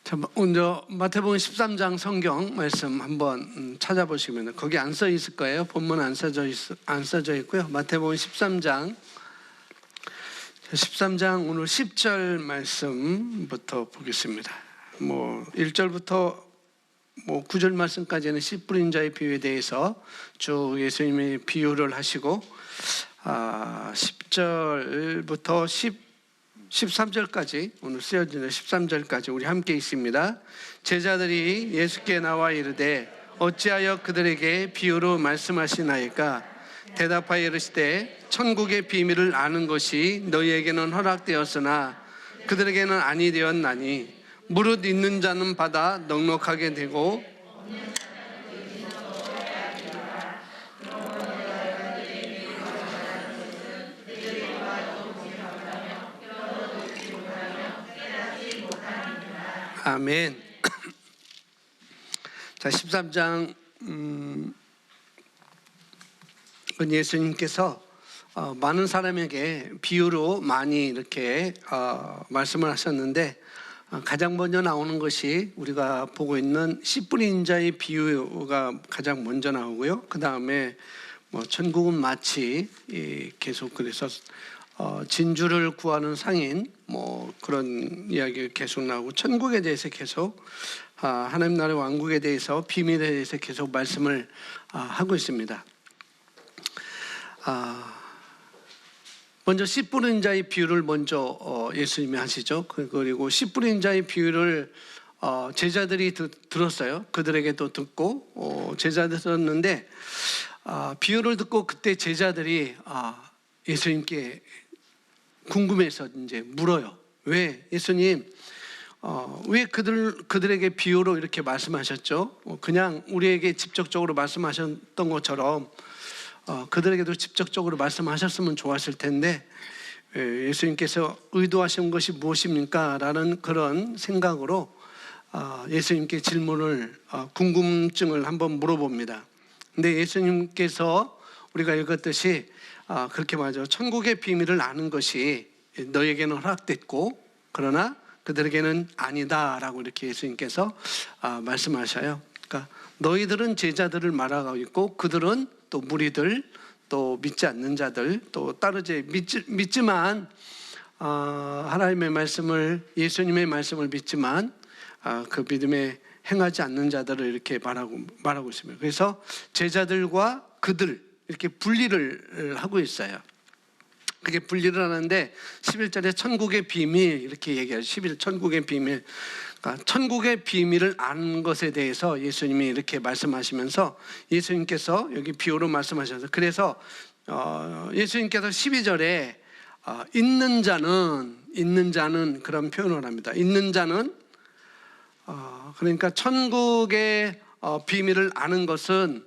자, 먼저 마태복음 13장 성경 말씀 한번 찾아보시면 거기 안 써 있을 거예요. 본문 안 써져 있고요. 마태복음 13장 오늘 10절 말씀부터 보겠습니다. 1절부터 9절 말씀까지는 씨 뿌린 자의 비유에 대해서 쭉 예수님이 비유를 하시고 10절부터 13절까지 오늘 쓰여진 13절까지 우리 함께 있습니다. 제자들이 예수께 나와 이르되 어찌하여 그들에게 비유로 말씀하시나이까? 대답하여 이르시되 천국의 비밀을 아는 것이 너희에게는 허락되었으나 그들에게는 아니 되었나니 무릇 있는 자는 받아 넉넉하게 되고 아멘. 자, 13장 예수님께서 많은 사람에게 비유로 많이 이렇게 말씀을 하셨는데 가장 먼저 나오는 것이 우리가 보고 있는 씨 뿌린 자의 비유가 가장 먼저 나오고요. 그 다음에 천국은 마치 계속 그래서 진주를 구하는 상인 그런 이야기가 계속 나오고 천국에 대해서 계속 하나님 나라의 왕국에 대해서 비밀에 대해서 계속 말씀을 하고 있습니다. 먼저 씨 뿌린 자의 비유를 먼저 예수님이 하시죠. 그리고 씨 뿌린 자의 비유를 제자들이 들었어요. 그들에게도 듣고 제자들 들었는데 비유를 듣고 그때 제자들이 예수님께 궁금해서 이제 물어요. 왜 예수님 왜 그들에게 비유로 이렇게 말씀하셨죠? 그냥 우리에게 직접적으로 말씀하셨던 것처럼 그들에게도 직접적으로 말씀하셨으면 좋았을 텐데 예수님께서 의도하신 것이 무엇입니까? 라는 그런 생각으로 예수님께 질문을 궁금증을 한번 물어봅니다. 근데 예수님께서 우리가 읽었듯이 그렇게 말하죠. 천국의 비밀을 아는 것이 너에게는 허락됐고 그러나 그들에게는 아니다라고 이렇게 예수님께서 말씀하셔요. 그러니까 너희들은 제자들을 말하고 있고 그들은 또 무리들, 또 믿지 않는 자들, 또 따르지 믿지만 하나님의 말씀을 예수님의 말씀을 믿지만 그 믿음에 행하지 않는 자들을 이렇게 말하고 있습니다. 그래서 제자들과 그들 이렇게 분리를 하고 있어요. 그게 분리를 하는데 11절에 천국의 비밀 이렇게 얘기하죠. 11절 천국의 비밀. 그러니까 천국의 비밀을 아는 것에 대해서 예수님이 이렇게 말씀하시면서 예수님께서 여기 비유로 말씀하셔서 그래서 예수님께서 12절에 있는 자는 그런 표현을 합니다. 있는 자는 그러니까 천국의 비밀을 아는 것은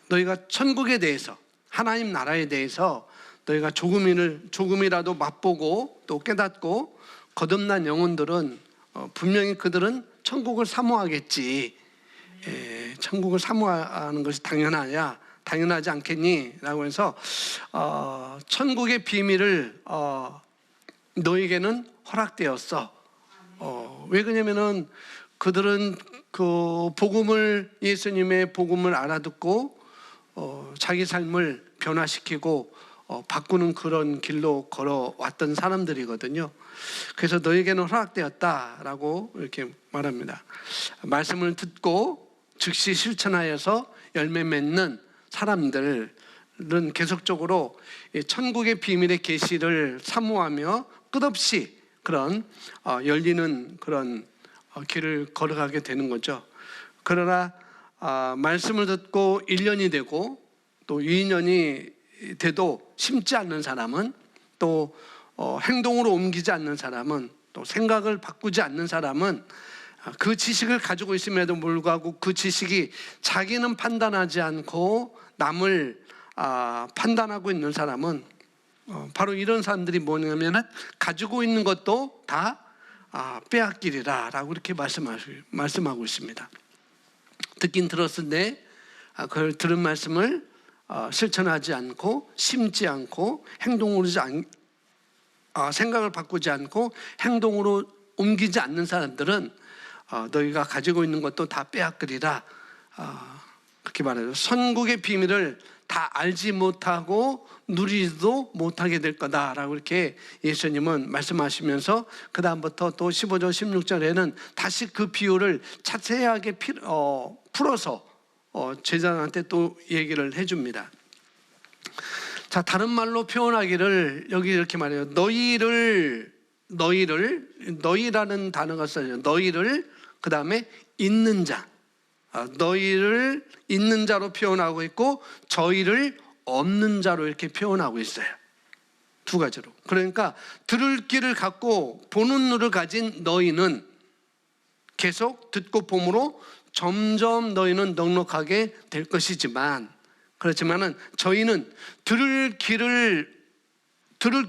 너희가 천국에 대해서 하나님 나라에 대해서 너희가 조금이라도 맛보고 또 깨닫고 거듭난 영혼들은 분명히 그들은 천국을 사모하겠지. 천국을 사모하는 것이 당연하지 않겠니? 라고 해서 천국의 비밀을 너에게는 허락되었어. 왜 그러냐면은 그들은 그 예수님의 복음을 알아듣고 자기 삶을 변화시키고 바꾸는 그런 길로 걸어왔던 사람들이거든요. 그래서 너에게는 허락되었다라고 이렇게 말합니다. 말씀을 듣고 즉시 실천하여서 열매 맺는 사람들은 계속적으로 천국의 비밀의 계시를 사모하며 끝없이 그런 열리는 그런 길을 걸어가게 되는 거죠. 그러나 말씀을 듣고 1년이 되고 또 2년이 돼도 심지 않는 사람은 또 행동으로 옮기지 않는 사람은 또 생각을 바꾸지 않는 사람은 그 지식을 가지고 있음에도 불구하고 그 지식이 자기는 판단하지 않고 남을 판단하고 있는 사람은 바로 이런 사람들이 뭐냐면 가지고 있는 것도 다 빼앗기리라 라고 이렇게 말씀하고 있습니다. 듣긴 들었는데 그걸 들은 말씀을 실천하지 않고 심지 않고 행동으로 생각을 바꾸지 않고 행동으로 옮기지 않는 사람들은 너희가 가지고 있는 것도 다 빼앗으리라. 그렇게 말해요. 선국의 비밀을 다 알지 못하고 누리지도 못하게 될 거다라고 이렇게 예수님은 말씀하시면서 그 다음부터 또 15절 16절에는 다시 그 비유를 자세하게 풀어서 제자들한테 또 얘기를 해줍니다. 자, 다른 말로 표현하기를 여기 이렇게 말해요. 너희라는 단어가 써요. 너희를 그 다음에 있는 자, 너희를 있는 자로 표현하고 있고 저희를 없는 자로 이렇게 표현하고 있어요. 두 가지로. 그러니까 들을 귀를 갖고 보는 눈을 가진 너희는 계속 듣고 봄으로 점점 너희는 넉넉하게 될 것이지만, 그렇지만은 저희는 들을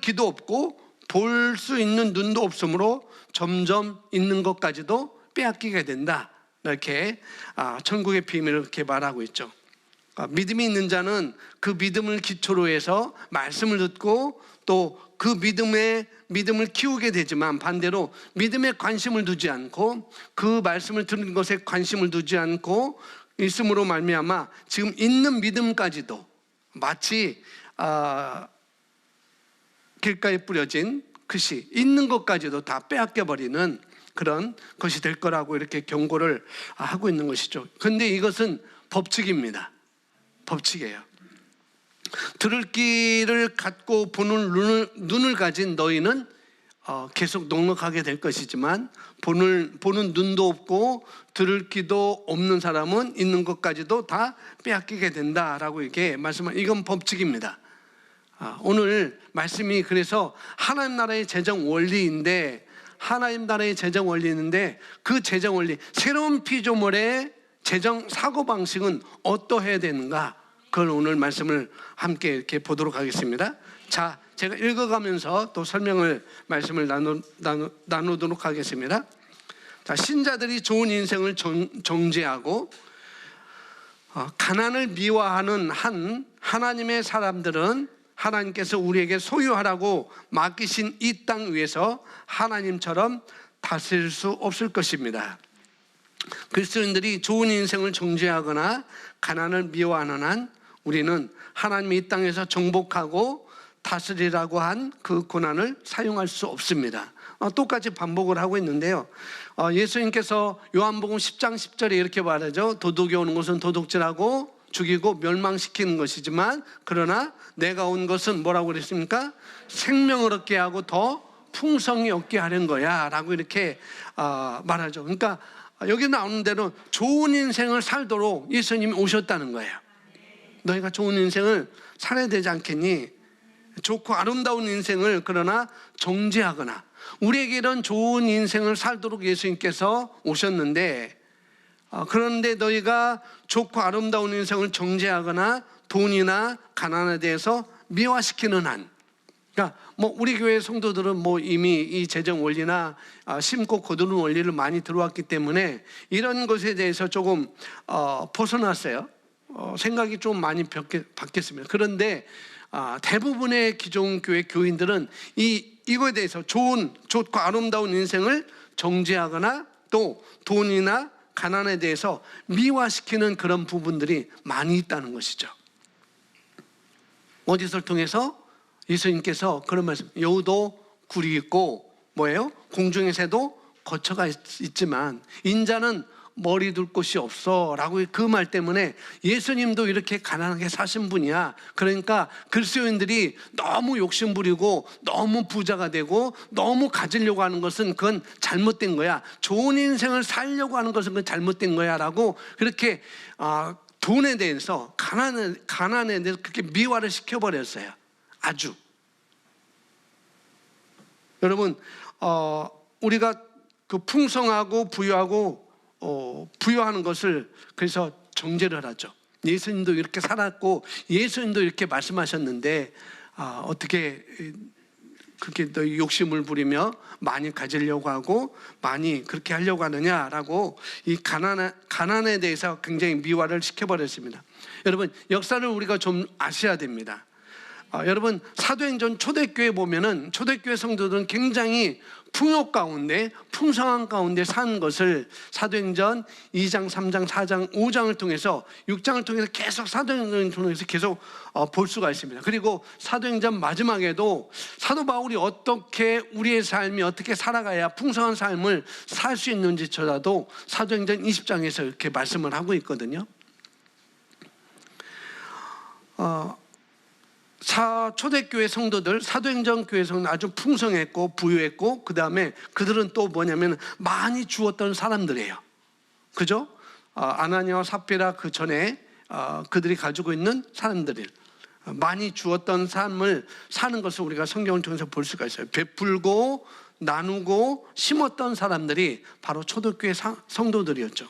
귀도 없고 볼 수 있는 눈도 없으므로 점점 있는 것까지도 빼앗기게 된다. 이렇게 천국의 비밀을 그렇게 말하고 있죠. 믿음이 있는 자는 그 믿음을 기초로 해서 말씀을 듣고 또 그 믿음을 키우게 되지만, 반대로 믿음에 관심을 두지 않고 그 말씀을 듣는 것에 관심을 두지 않고 있음으로 말미암아 지금 있는 믿음까지도 마치 길가에 뿌려진 글씨 있는 것까지도 다 빼앗겨버리는 그런 것이 될 거라고 이렇게 경고를 하고 있는 것이죠. 그런데 이것은 법칙입니다. 법칙이에요. 들을 귀를 갖고 보는 눈을 가진 너희는 계속 넉넉하게 될 것이지만, 보는 눈도 없고 들을 귀도 없는 사람은 있는 것까지도 다 빼앗기게 된다라고 이렇게 말씀하는, 이건 법칙입니다. 오늘 말씀이 그래서 하나님 나라의 재정 원리인데, 그 재정 원리, 새로운 피조물의 재정 사고방식은 어떠해야 되는가, 그걸 오늘 말씀을 함께 이렇게 보도록 하겠습니다. 자, 제가 읽어가면서 또 말씀을 나누도록 하겠습니다. 자, 신자들이 좋은 인생을 정죄하고 가난을 미워하는 하나님의 사람들은 하나님께서 우리에게 소유하라고 맡기신 이 땅 위에서 하나님처럼 다스릴 수 없을 것입니다. 그리스도인들이 좋은 인생을 정죄하거나 가난을 미워하는 한 우리는 하나님이 이 땅에서 정복하고 다스리라고 한 그 고난을 사용할 수 없습니다. 똑같이 반복을 하고 있는데요. 예수님께서 요한복음 10장 10절에 이렇게 말하죠. 도둑이 오는 것은 도둑질하고 죽이고 멸망시키는 것이지만, 그러나 내가 온 것은 뭐라고 그랬습니까? 생명을 얻게 하고 더 풍성히 얻게 하는 거야 라고 이렇게 말하죠. 그러니까 여기 나오는 대로 좋은 인생을 살도록 예수님이 오셨다는 거예요. 너희가 좋은 인생을 살아야 되지 않겠니? 좋고 아름다운 인생을 그러나 정죄하거나, 우리에게 이런 좋은 인생을 살도록 예수님께서 오셨는데, 그런데 너희가 좋고 아름다운 인생을 정죄하거나 돈이나 가난에 대해서 미화시키는 한, 그러니까 우리 교회 성도들은 이미 이 재정 원리나 심고 거두는 원리를 많이 들어왔기 때문에 이런 것에 대해서 조금 벗어났어요. 생각이 좀 많이 바뀌었습니다. 그런데 대부분의 기존 교회 교인들은 이거에 대해서 좋고 아름다운 인생을 정죄하거나 또 돈이나 가난에 대해서 미화시키는 그런 부분들이 많이 있다는 것이죠. 어디서 통해서 예수님께서 그런 말씀, 여우도 굴이 있고 공중의 새도 거처가 있지만 인자는 머리 둘 곳이 없어 라고 그 말 때문에 예수님도 이렇게 가난하게 사신 분이야. 그러니까 그리스도인들이 너무 욕심부리고 너무 부자가 되고 너무 가지려고 하는 것은 그건 잘못된 거야. 좋은 인생을 살려고 하는 것은 그건 잘못된 거야 라고 그렇게 돈에 대해서 가난에 대해서 그렇게 미화를 시켜버렸어요. 아주. 여러분, 우리가 그 풍성하고 부유하는 것을 그래서 정죄를 하죠. 예수님도 이렇게 살았고 예수님도 이렇게 말씀하셨는데 어떻게 그렇게 너희 욕심을 부리며 많이 가지려고 하고 많이 그렇게 하려고 하느냐라고 이 가난에 대해서 굉장히 미화를 시켜버렸습니다. 여러분, 역사를 우리가 좀 아셔야 됩니다. 여러분 사도행전 초대교회 보면은 초대교회 성도들은 굉장히 풍요 가운데 풍성한 가운데 사는 것을 사도행전 2장, 3장, 4장, 5장을 통해서 6장을 통해서 계속 사도행전을 통해서 계속 볼 수가 있습니다. 그리고 사도행전 마지막에도 사도 바울이 어떻게 우리의 삶이 어떻게 살아가야 풍성한 삶을 살 수 있는지조차도 사도행전 20장에서 이렇게 말씀을 하고 있거든요. 초대교회 성도들, 사도행전 교회 성도들 아주 풍성했고 부유했고, 그 다음에 그들은 또 뭐냐면 많이 주었던 사람들이에요. 그죠? 아나니아와 삽비라 그 전에 그들이 가지고 있는 사람들이 많이 주었던 삶을 사는 것을 우리가 성경을 통해서 볼 수가 있어요. 베풀고 나누고 심었던 사람들이 바로 초대교회 성도들이었죠.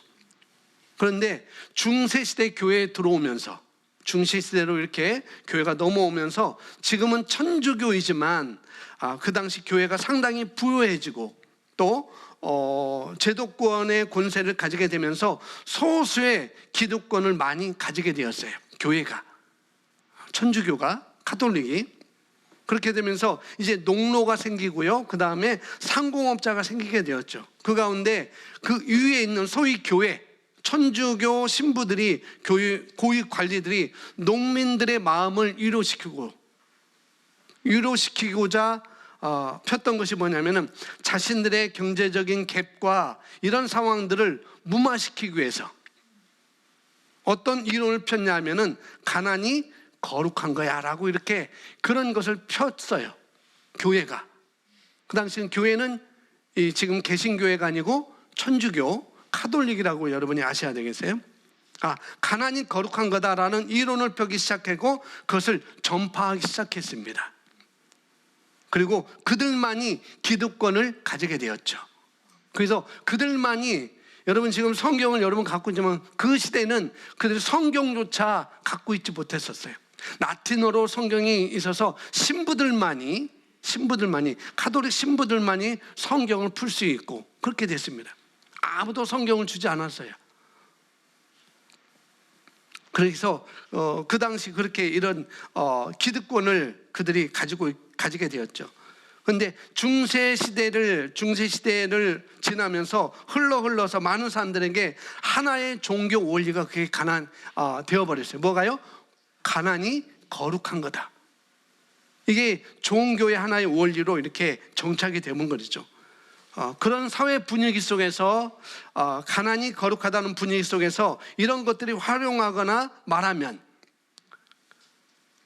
그런데 중세시대 교회에 들어오면서 중시시대로 이렇게 교회가 넘어오면서 지금은 천주교이지만 그 당시 교회가 상당히 부유해지고 또 제도권의 권세를 가지게 되면서 소수의 기득권을 많이 가지게 되었어요. 교회가, 천주교가, 가톨릭이. 그렇게 되면서 이제 농로가 생기고요, 그 다음에 상공업자가 생기게 되었죠. 그 가운데 그 위에 있는 소위 교회, 천주교 신부들이, 고위 관리들이 농민들의 마음을 위로시키고자 폈던 것이 뭐냐면은 자신들의 경제적인 갭과 이런 상황들을 무마시키기 위해서 어떤 이론을 폈냐 하면은 가난이 거룩한 거야 라고 이렇게 그런 것을 폈어요. 교회가. 그 당시는 교회는 지금 개신교회가 아니고 천주교 카톨릭이라고 여러분이 아셔야 되겠어요? 가난이 거룩한 거다라는 이론을 펴기 시작했고 그것을 전파하기 시작했습니다. 그리고 그들만이 기득권을 가지게 되었죠. 그래서 그들만이, 여러분 지금 성경을 여러분 갖고 있지만 그 시대는 그들 성경조차 갖고 있지 못했었어요. 라틴어로 성경이 있어서 신부들만이 카톨릭 신부들만이 성경을 풀 수 있고 그렇게 됐습니다. 아무도 성경을 주지 않았어요. 그래서 그 당시 그렇게 이런 기득권을 그들이 가지게 되었죠. 그런데 중세 시대를 지나면서 흘러서 많은 사람들에게 하나의 종교 원리가 그게 되어버렸어요. 뭐가요? 가난이 거룩한 거다. 이게 종교의 하나의 원리로 이렇게 정착이 되는 거죠. 그런 사회 분위기 속에서 가난이 거룩하다는 분위기 속에서 이런 것들이 활용하거나 말하면,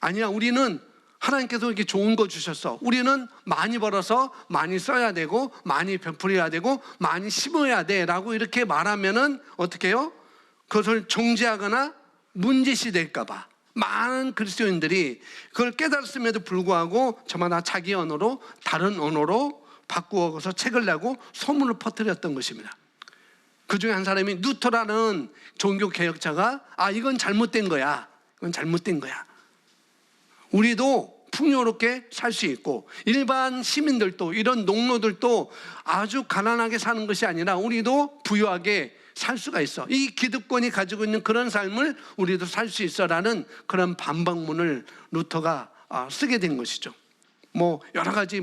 아니야, 우리는 하나님께서 이렇게 좋은 거 주셨어, 우리는 많이 벌어서 많이 써야 되고 많이 베풀어야 되고 많이 심어야 돼 라고 이렇게 말하면은 어떻게 해요? 그것을 정죄하거나 문제시 될까 봐 많은 그리스도인들이 그걸 깨달았음에도 불구하고 저마다 자기 언어로, 다른 언어로 바꾸어서 책을 내고 소문을 퍼뜨렸던 것입니다. 그 중에 한 사람이 루터라는 종교개혁자가 이건 잘못된 거야, 이건 잘못된 거야, 우리도 풍요롭게 살 수 있고 일반 시민들도, 이런 농노들도 아주 가난하게 사는 것이 아니라 우리도 부유하게 살 수가 있어, 이 기득권이 가지고 있는 그런 삶을 우리도 살 수 있어라는 그런 반박문을 루터가 쓰게 된 것이죠. 여러 가지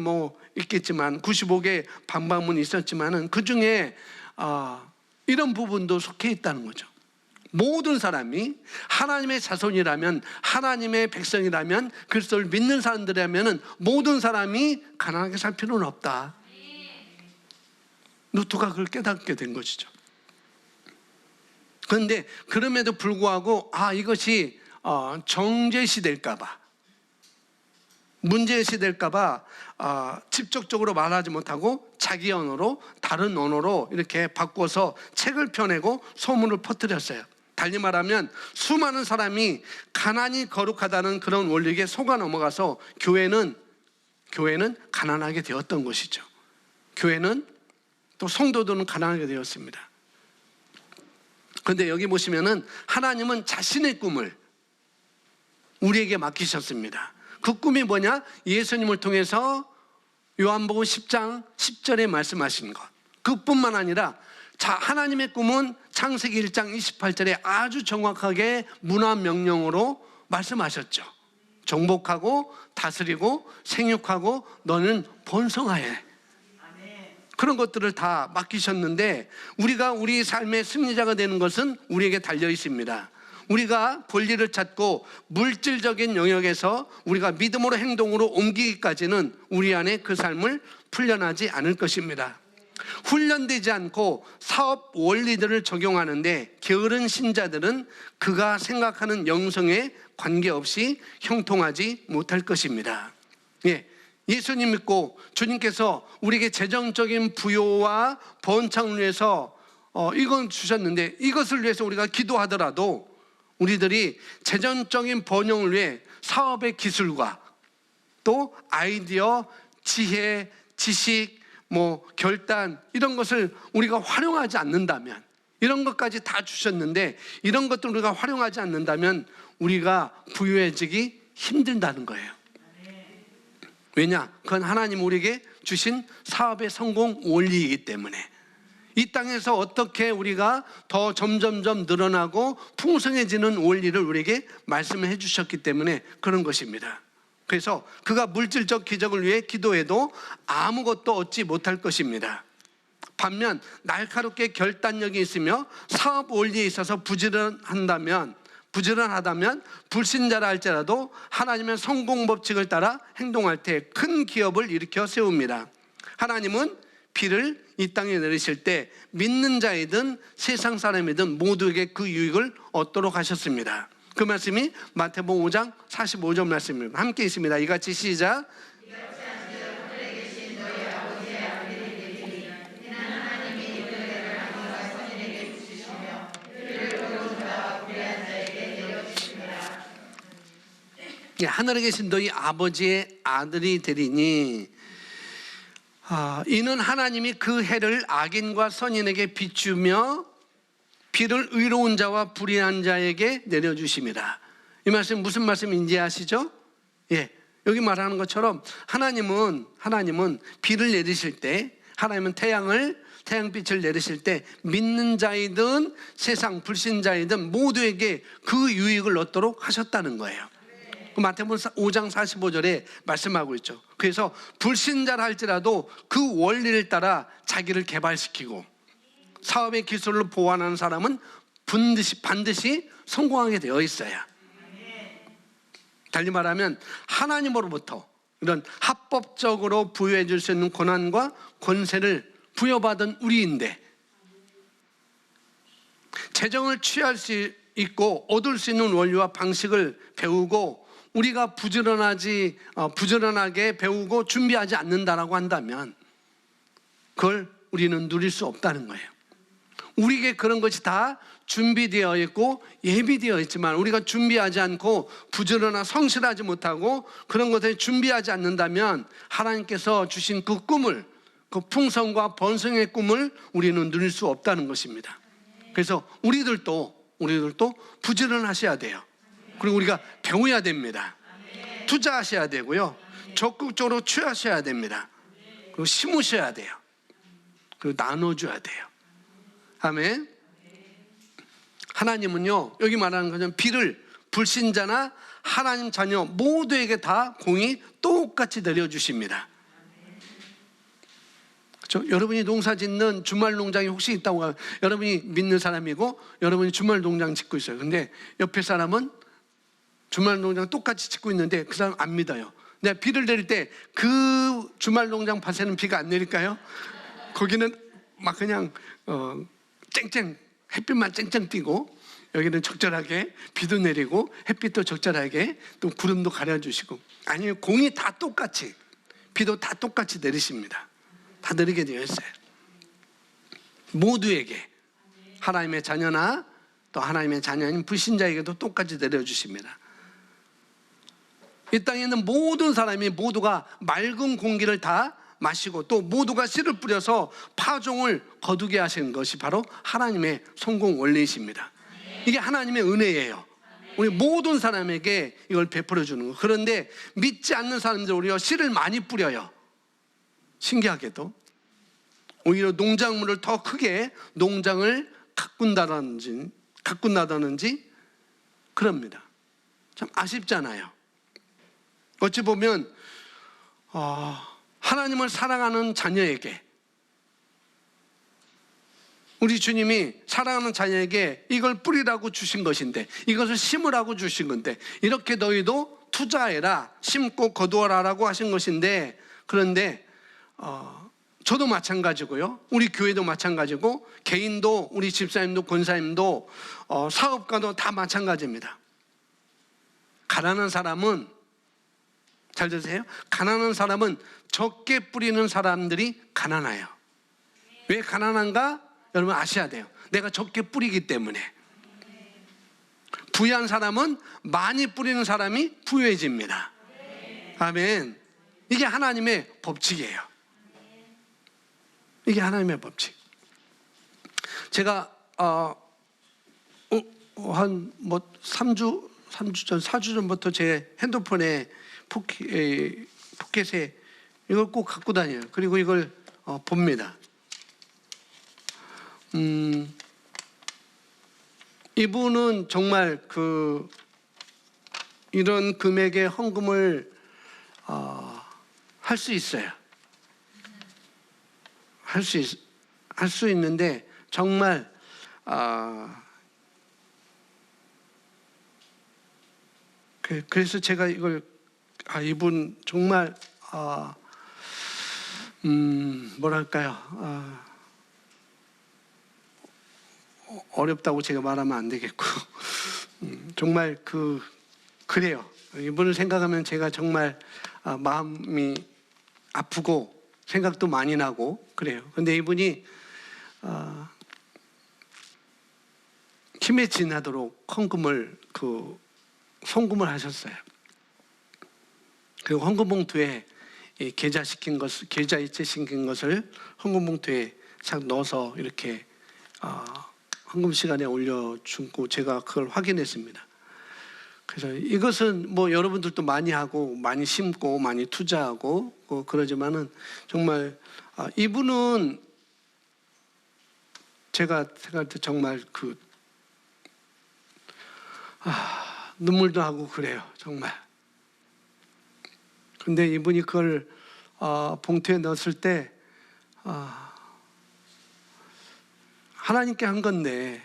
있겠지만 95개 반박문이 있었지만은 그 중에 이런 부분도 속해 있다는 거죠. 모든 사람이 하나님의 자손이라면, 하나님의 백성이라면, 그리스도를 믿는 사람들이라면 모든 사람이 가난하게 살 필요는 없다. 루터가 그걸 깨닫게 된 것이죠. 그런데 그럼에도 불구하고 이것이 정죄시 될까봐, 문제시 될까봐 직접적으로 말하지 못하고 자기 언어로, 다른 언어로 이렇게 바꿔서 책을 펴내고 소문을 퍼뜨렸어요. 달리 말하면 수많은 사람이 가난이 거룩하다는 그런 원리에 속아 넘어가서 교회는 가난하게 되었던 것이죠. 교회는 또 성도들은 가난하게 되었습니다. 그런데 여기 보시면은 하나님은 자신의 꿈을 우리에게 맡기셨습니다. 그 꿈이 뭐냐? 예수님을 통해서 요한복음 10장 10절에 말씀하신 것. 그뿐만 아니라 하나님의 꿈은 창세기 1장 28절에 아주 정확하게 문화 명령으로 말씀하셨죠. 정복하고 다스리고 생육하고 너는 번성하여. 그런 것들을 다 맡기셨는데 우리가 우리 삶의 승리자가 되는 것은 우리에게 달려 있습니다. 우리가 권리를 찾고 물질적인 영역에서 우리가 믿음으로 행동으로 옮기기까지는 우리 안에 그 삶을 풀려나지 않을 것입니다. 훈련되지 않고 사업 원리들을 적용하는데 게으른 신자들은 그가 생각하는 영성에 관계없이 형통하지 못할 것입니다. 예수님 믿고 주님께서 우리에게 재정적인 부요와 번창을 위해서 이건 주셨는데 이것을 위해서 우리가 기도하더라도 우리들이 재정적인 번영을 위해 사업의 기술과 또 아이디어, 지혜, 지식, 결단 이런 것을 우리가 활용하지 않는다면, 이런 것까지 다 주셨는데 이런 것들 우리가 활용하지 않는다면 우리가 부유해지기 힘들다는 거예요. 왜냐? 그건 하나님 우리에게 주신 사업의 성공 원리이기 때문에. 이 땅에서 어떻게 우리가 더 점점점 늘어나고 풍성해지는 원리를 우리에게 말씀해 주셨기 때문에 그런 것입니다. 그래서 그가 물질적 기적을 위해 기도해도 아무것도 얻지 못할 것입니다. 반면 날카롭게 결단력이 있으며 사업 원리에 있어서 부지런하다면 불신자라 할지라도 하나님의 성공 법칙을 따라 행동할 때 큰 기업을 일으켜 세웁니다. 하나님은 비를 이 땅에 내리실 때 믿는 자이든 세상 사람이든 모두에게 그 유익을 얻도록 하셨습니다. 그 말씀이 마태복음 5장 45절 말씀입니다. 함께 있습니다. 이같이 시작. 하늘에 계신 너희 아버지의 아들이 되리니 이는 하나님이 그 해를 악인과 선인에게 비추며 비를 의로운 자와 불의한 자에게 내려주심이라. 이 말씀 무슨 말씀인지 아시죠? 여기 말하는 것처럼 하나님은 비를 내리실 때, 하나님은 태양빛을 내리실 때 믿는 자이든 세상 불신자이든 모두에게 그 유익을 얻도록 하셨다는 거예요. 마태복음 5장 45절에 말씀하고 있죠. 그래서 불신자라 할지라도 그 원리를 따라 자기를 개발시키고 사업의 기술을 보완하는 사람은 반드시 성공하게 되어 있어요. 달리 말하면 하나님으로부터 이런 합법적으로 부여해 줄 수 있는 권한과 권세를 부여받은 우리인데 재정을 취할 수 있고 얻을 수 있는 원리와 방식을 배우고 우리가 부지런하게 배우고 준비하지 않는다라고 한다면 그걸 우리는 누릴 수 없다는 거예요. 우리에게 그런 것이 다 준비되어 있고 예비되어 있지만 우리가 준비하지 않고 부지런하고 성실하지 못하고 그런 것을 준비하지 않는다면 하나님께서 주신 그 꿈을, 그 풍성과 번성의 꿈을 우리는 누릴 수 없다는 것입니다. 그래서 우리들도 부지런하셔야 돼요. 그리고 우리가 배워야 됩니다. 투자하셔야 되고요. 적극적으로 취하셔야 됩니다. 그리고 심으셔야 돼요. 그리고 나눠줘야 돼요. 아멘. 하나님은요, 여기 말하는 것은 비를 불신자나 하나님 자녀 모두에게 다 공이 똑같이 내려주십니다. 그렇죠? 여러분이 농사 짓는 주말 농장이 혹시 있다고 하면 여러분이 믿는 사람이고 여러분이 주말 농장 짓고 있어요. 근데 옆에 사람은 주말 농장 똑같이 짓고 있는데 그 사람 안 믿어요. 내가 비를 내릴 때 그 주말 농장 밭에는 비가 안 내릴까요? 거기는 막 그냥 쨍쨍 햇빛만 쨍쨍 띄고 여기는 적절하게 비도 내리고 햇빛도 적절하게 또 구름도 가려주시고, 아니요, 공이 다 똑같이 비도 다 똑같이 내리십니다. 다 내리게 되어 있어요. 모두에게 하나님의 자녀나 또 하나님의 자녀인 불신자에게도 똑같이 내려주십니다. 이 땅에 있는 모든 사람이 모두가 맑은 공기를 다 마시고 또 모두가 씨를 뿌려서 파종을 거두게 하시는 것이 바로 하나님의 성공 원리이십니다. 이게 하나님의 은혜예요. 우리 모든 사람에게 이걸 베풀어 주는 거. 그런데 믿지 않는 사람들 오히려 씨를 많이 뿌려요. 신기하게도 오히려 농작물을 더 크게 농장을 가꾼다든지 그럽니다. 참 아쉽잖아요. 어찌 보면 하나님을 사랑하는 자녀에게, 우리 주님이 사랑하는 자녀에게 이걸 뿌리라고 주신 것인데, 이것을 심으라고 주신 건데, 이렇게 너희도 투자해라, 심고 거두어라라고 하신 것인데, 그런데 저도 마찬가지고요, 우리 교회도 마찬가지고, 개인도, 우리 집사님도 권사님도 사업가도 다 마찬가지입니다. 가난한 사람은, 잘 들으세요, 가난한 사람은 적게 뿌리는 사람들이 가난해요. 왜 가난한가? 여러분 아셔야 돼요. 내가 적게 뿌리기 때문에. 부유한 사람은 많이 뿌리는 사람이 부유해집니다. 아멘. 이게 하나님의 법칙이에요. 이게 하나님의 법칙. 제가 한 3주 전, 4주 전부터 제 핸드폰에 포켓에 이걸 꼭 갖고 다녀요. 그리고 이걸 봅니다. 이분은 정말 이런 금액의 헌금을 할 수 있어요. 할 수 있는데 정말 그래서 제가 이걸 이분 정말 뭐랄까요, 어렵다고 제가 말하면 안 되겠고 정말 그래요. 이분을 생각하면 제가 정말 마음이 아프고 생각도 많이 나고 그래요. 근데 이분이 힘에 지나도록 헌금을 송금을 하셨어요. 그리고 헌금 봉투에 계좌 이체시킨 것을 헌금 봉투에 싹 넣어서 이렇게 헌금 시간에 올려주고 제가 그걸 확인했습니다. 그래서 이것은 뭐 여러분들도 많이 하고 많이 심고 많이 투자하고 그러지만은 정말 이분은 제가 생각할 때 정말 눈물도 하고 그래요, 정말. 근데 이분이 그걸 봉투에 넣었을 때 하나님께 한 건데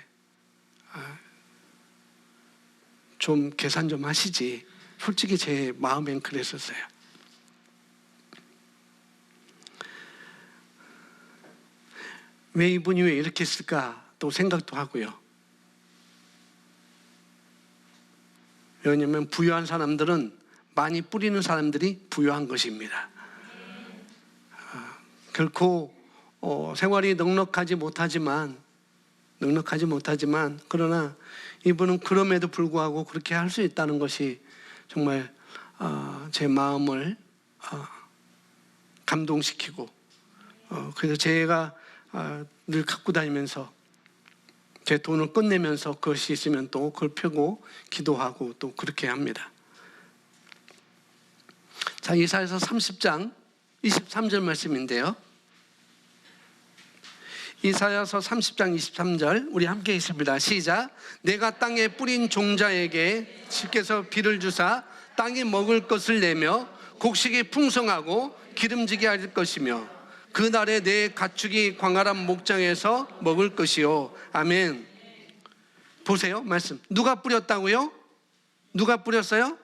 좀 계산 좀 하시지. 솔직히 제 마음엔 그랬었어요. 왜 이분이 왜 이렇게 했을까 또 생각도 하고요. 왜냐하면 부유한 사람들은 많이 뿌리는 사람들이 부유한 것입니다. 결코 생활이 넉넉하지 못하지만 그러나 이분은 그럼에도 불구하고 그렇게 할 수 있다는 것이 정말 제 마음을 감동시키고 그래서 제가 늘 갖고 다니면서 제 돈을 끝내면서 그것이 있으면 또 그걸 펴고 기도하고 또 그렇게 합니다. 자, 이사야서 30장 23절 말씀인데요. 이사야서 30장 23절 우리 함께 읽습니다. 시작. 내가 땅에 뿌린 종자에게 주께서 비를 주사 땅이 먹을 것을 내며 곡식이 풍성하고 기름지게 할 것이며 그날에 내 가축이 광활한 목장에서 먹을 것이요. 아멘. 보세요, 말씀. 누가 뿌렸다고요? 누가 뿌렸어요?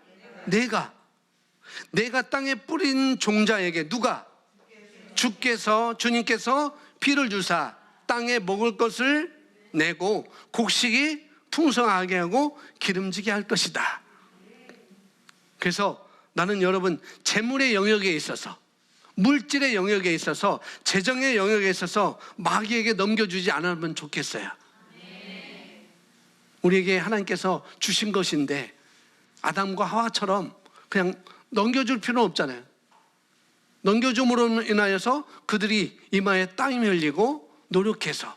내가 땅에 뿌린 종자에게 누가? 주님께서 비를 주사 땅에 먹을 것을 내고 곡식이 풍성하게 하고 기름지게 할 것이다. 그래서 나는 여러분 재물의 영역에 있어서, 물질의 영역에 있어서, 재정의 영역에 있어서 마귀에게 넘겨주지 않으면 좋겠어요. 우리에게 하나님께서 주신 것인데 아담과 하와처럼 그냥 넘겨줄 필요는 없잖아요. 넘겨줌으로 인하여서 그들이 이마에 땀이 흘리고 노력해서,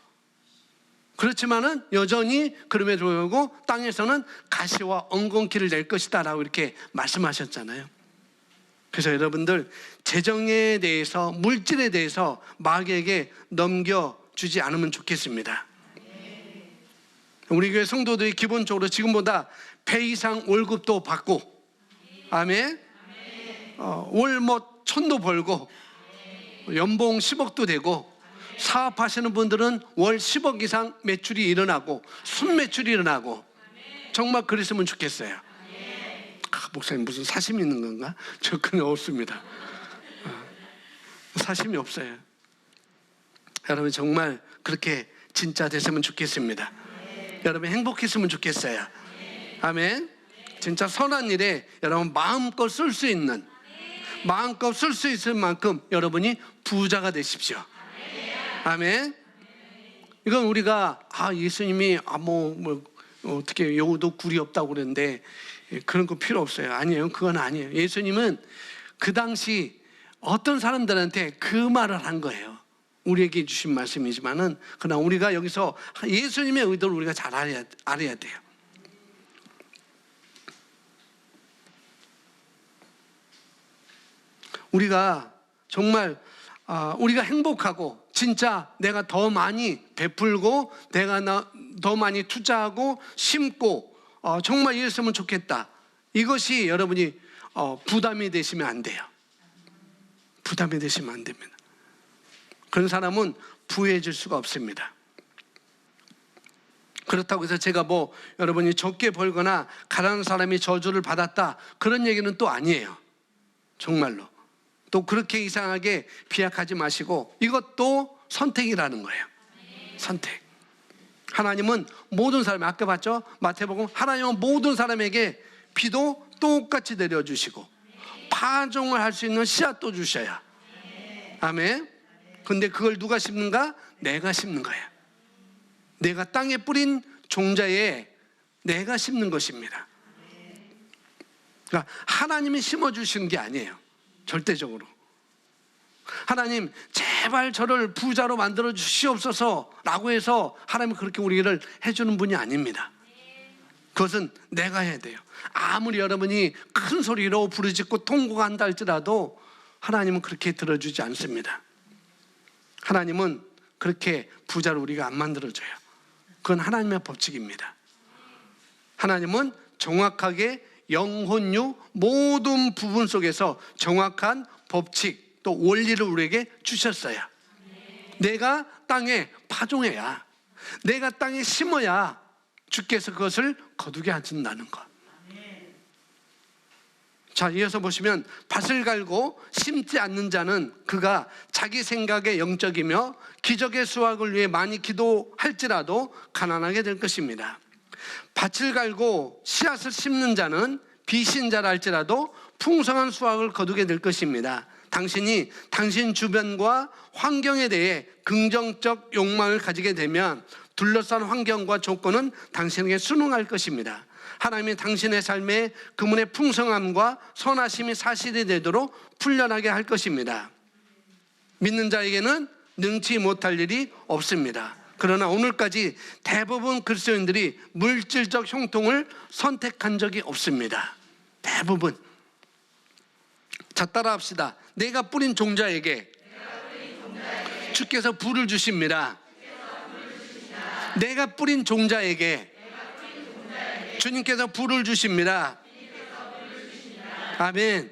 그렇지만은 여전히 그럼에도 불구하고 땅에서는 가시와 엉겅퀴를 낼 것이다 라고 이렇게 말씀하셨잖아요. 그래서 여러분들 재정에 대해서, 물질에 대해서 마귀에게 넘겨주지 않으면 좋겠습니다. 우리 교회 성도들이 기본적으로 지금보다 배 이상 월급도 받고, 아멘. 월 뭐 1,000도 벌고 연봉 10억도 되고 사업하시는 분들은 월 10억 이상 매출이 일어나고 순매출이 일어나고 정말 그랬으면 좋겠어요. 목사님 무슨 사심이 있는 건가? 저 그냥 없습니다. 사심이 없어요. 여러분 정말 그렇게 진짜 됐으면 좋겠습니다. 여러분 행복했으면 좋겠어요. 아멘. 진짜 선한 일에 여러분 마음껏 쓸 수 있는, 마음껏 쓸 수 있을 만큼 여러분이 부자가 되십시오. 아멘. 이건 우리가 예수님이 어떻게 여우도 굴이 없다고 그랬는데 그런 거 필요 없어요. 아니에요. 그건 아니에요. 예수님은 그 당시 어떤 사람들한테 그 말을 한 거예요. 우리에게 주신 말씀이지만은 그러나 우리가 여기서 예수님의 의도를 우리가 잘 알아야 돼요. 우리가 정말 우리가 행복하고 진짜 내가 더 많이 베풀고 내가 더 많이 투자하고 심고 정말 이랬으면 좋겠다. 이것이 여러분이 부담이 되시면 안 돼요. 부담이 되시면 안 됩니다. 그런 사람은 부유해질 수가 없습니다. 그렇다고 해서 제가 여러분이 적게 벌거나 가난한 사람이 저주를 받았다 그런 얘기는 또 아니에요. 정말로. 또 그렇게 이상하게 비약하지 마시고 이것도 선택이라는 거예요. 선택. 하나님은 모든 사람, 아까 봤죠? 마태복음, 하나님은 모든 사람에게 비도 똑같이 내려주시고 파종을 할 수 있는 씨앗도 주셔야. 아멘. 근데 그걸 누가 심는가? 내가 심는 거야. 내가 땅에 뿌린 종자에 내가 심는 것입니다. 그러니까 하나님이 심어주시는 게 아니에요. 절대적으로. 하나님 제발 저를 부자로 만들어 주시옵소서 라고 해서 하나님은 그렇게 우리를 해주는 분이 아닙니다. 그것은 내가 해야 돼요. 아무리 여러분이 큰 소리로 부르짖고 통곡한다 할지라도 하나님은 그렇게 들어주지 않습니다. 하나님은 그렇게 부자를 우리가 안 만들어줘요. 그건 하나님의 법칙입니다. 하나님은 정확하게 영혼유 모든 부분 속에서 정확한 법칙 또 원리를 우리에게 주셨어요. 내가 땅에 파종해야, 내가 땅에 심어야 주께서 그것을 거두게 하신다는 것. 자, 이어서 보시면 밭을 갈고 심지 않는 자는 그가 자기 생각에 영적이며 기적의 수확을 위해 많이 기도할지라도 가난하게 될 것입니다. 밭을 갈고 씨앗을 심는 자는 비신자라 할지라도 풍성한 수확을 거두게 될 것입니다. 당신이 당신 주변과 환경에 대해 긍정적 욕망을 가지게 되면 둘러싼 환경과 조건은 당신에게 순응할 것입니다. 하나님이 당신의 삶에 그분의 풍성함과 선하심이 사실이 되도록 훈련하게 할 것입니다. 믿는 자에게는 능치 못할 일이 없습니다. 그러나 오늘까지 대부분 그리스도인들이 물질적 형통을 선택한 적이 없습니다. 대부분. 자, 따라합시다. 내가 뿌린 종자에게 주께서 부를 주십니다. 내가 뿌린 종자에게 주님께서 부를 주십니다. 아멘.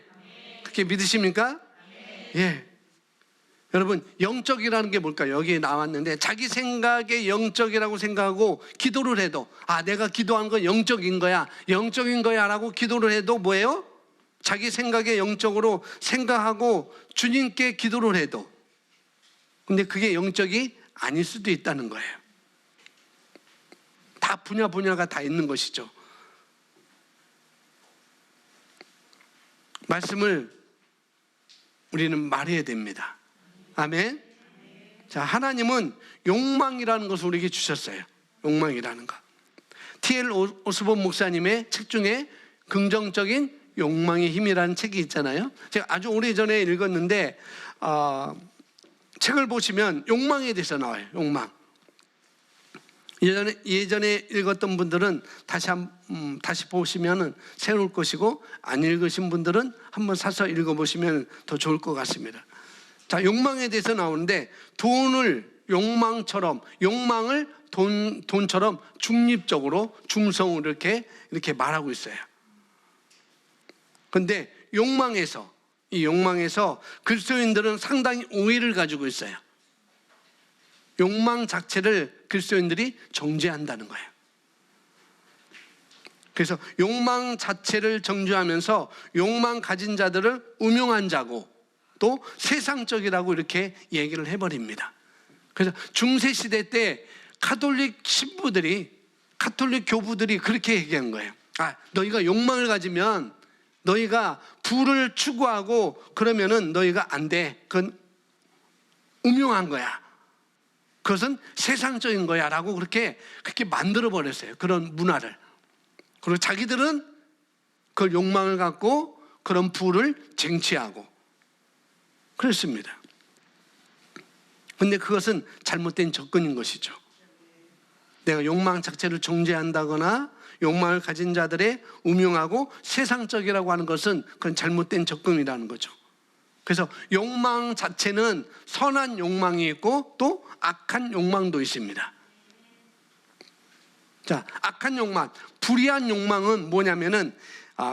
그렇게 믿으십니까? 예. 여러분, 영적이라는 게 뭘까요? 여기에 나왔는데 자기 생각에 영적이라고 생각하고 기도를 해도 내가 기도한 건 영적인 거야, 영적인 거야 라고 기도를 해도 뭐예요? 자기 생각에 영적으로 생각하고 주님께 기도를 해도 근데 그게 영적이 아닐 수도 있다는 거예요. 다 분야가 다 있는 것이죠. 말씀을 우리는 말해야 됩니다. 아멘. 자, 하나님은 욕망이라는 것을 우리에게 주셨어요. 욕망이라는 것. T.L. 오스본 목사님의 책 중에 긍정적인 욕망의 힘이라는 책이 있잖아요. 제가 아주 오래전에 읽었는데 책을 보시면 욕망에 대해서 나와요. 욕망. 예전에 읽었던 분들은 다시 보시면 새로울 것이고 안 읽으신 분들은 한번 사서 읽어보시면 더 좋을 것 같습니다. 자, 욕망에 대해서 나오는데 돈을 욕망을 돈처럼 중립적으로 중성으로 이렇게 말하고 있어요. 그런데 욕망에서 이 욕망에서 그리스도인들은 상당히 오해를 가지고 있어요. 욕망 자체를 그리스도인들이 정죄한다는 거예요. 그래서 욕망 자체를 정죄하면서 욕망 가진 자들을 음흉한 자고 또 세상적이라고 이렇게 얘기를 해버립니다. 그래서 중세시대 때 가톨릭 신부들이, 가톨릭 교부들이 그렇게 얘기한 거예요. 너희가 욕망을 가지면, 너희가 부를 추구하고 그러면은 너희가 안 돼. 그건 음흉한 거야. 그것은 세상적인 거야. 라고 그렇게 만들어 버렸어요. 그런 문화를. 그리고 자기들은 그 욕망을 갖고 그런 부를 쟁취하고 그렇습니다. 근데 그것은 잘못된 접근인 것이죠. 내가 욕망 자체를 정죄한다거나 욕망을 가진 자들의 음흉하고 세상적이라고 하는 것은 그건 잘못된 접근이라는 거죠. 그래서 욕망 자체는 선한 욕망이 있고 또 악한 욕망도 있습니다. 자, 악한 욕망, 불의한 욕망은 뭐냐면은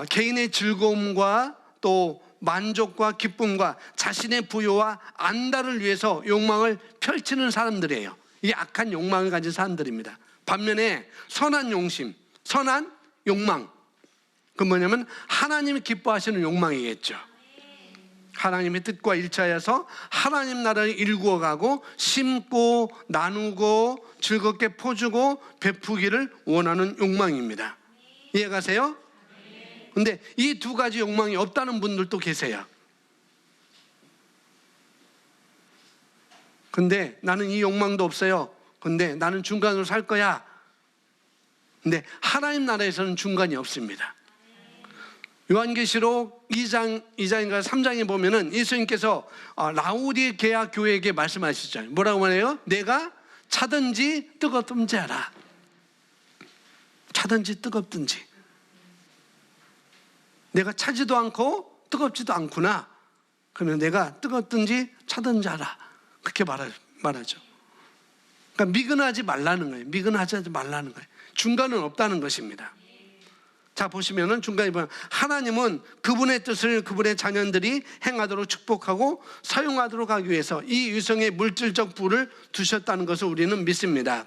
개인의 즐거움과 또 만족과 기쁨과 자신의 부여와 안달을 위해서 욕망을 펼치는 사람들이에요. 이게 악한 욕망을 가진 사람들입니다. 반면에 선한 용심, 선한 욕망, 그건 뭐냐면 하나님이 기뻐하시는 욕망이겠죠. 하나님의 뜻과 일치하여서 하나님 나라를 일구어가고 심고 나누고 즐겁게 퍼주고 베푸기를 원하는 욕망입니다. 이해가세요? 근데 이 두 가지 욕망이 없다는 분들도 계세요. 근데 나는 이 욕망도 없어요. 근데 나는 중간으로 살 거야. 근데 하나님 나라에서는 중간이 없습니다. 요한계시록 2장인가 3장에 보면은 예수님께서 라오디게아 교회에게 말씀하시죠. 뭐라고 말해요? 내가 차든지 뜨겁든지 하라. 차든지 뜨겁든지. 내가 차지도 않고 뜨겁지도 않구나. 그러면 내가 뜨겁든지 차든지 하라. 그렇게 말하죠. 그러니까 미근하지 말라는 거예요. 미근하지 말라는 거예요. 중간은 없다는 것입니다. 자, 보시면은 중간에 보면 하나님은 그분의 뜻을 그분의 자녀들이 행하도록 축복하고 사용하도록 하기 위해서 이 유성의 물질적 부를 두셨다는 것을 우리는 믿습니다.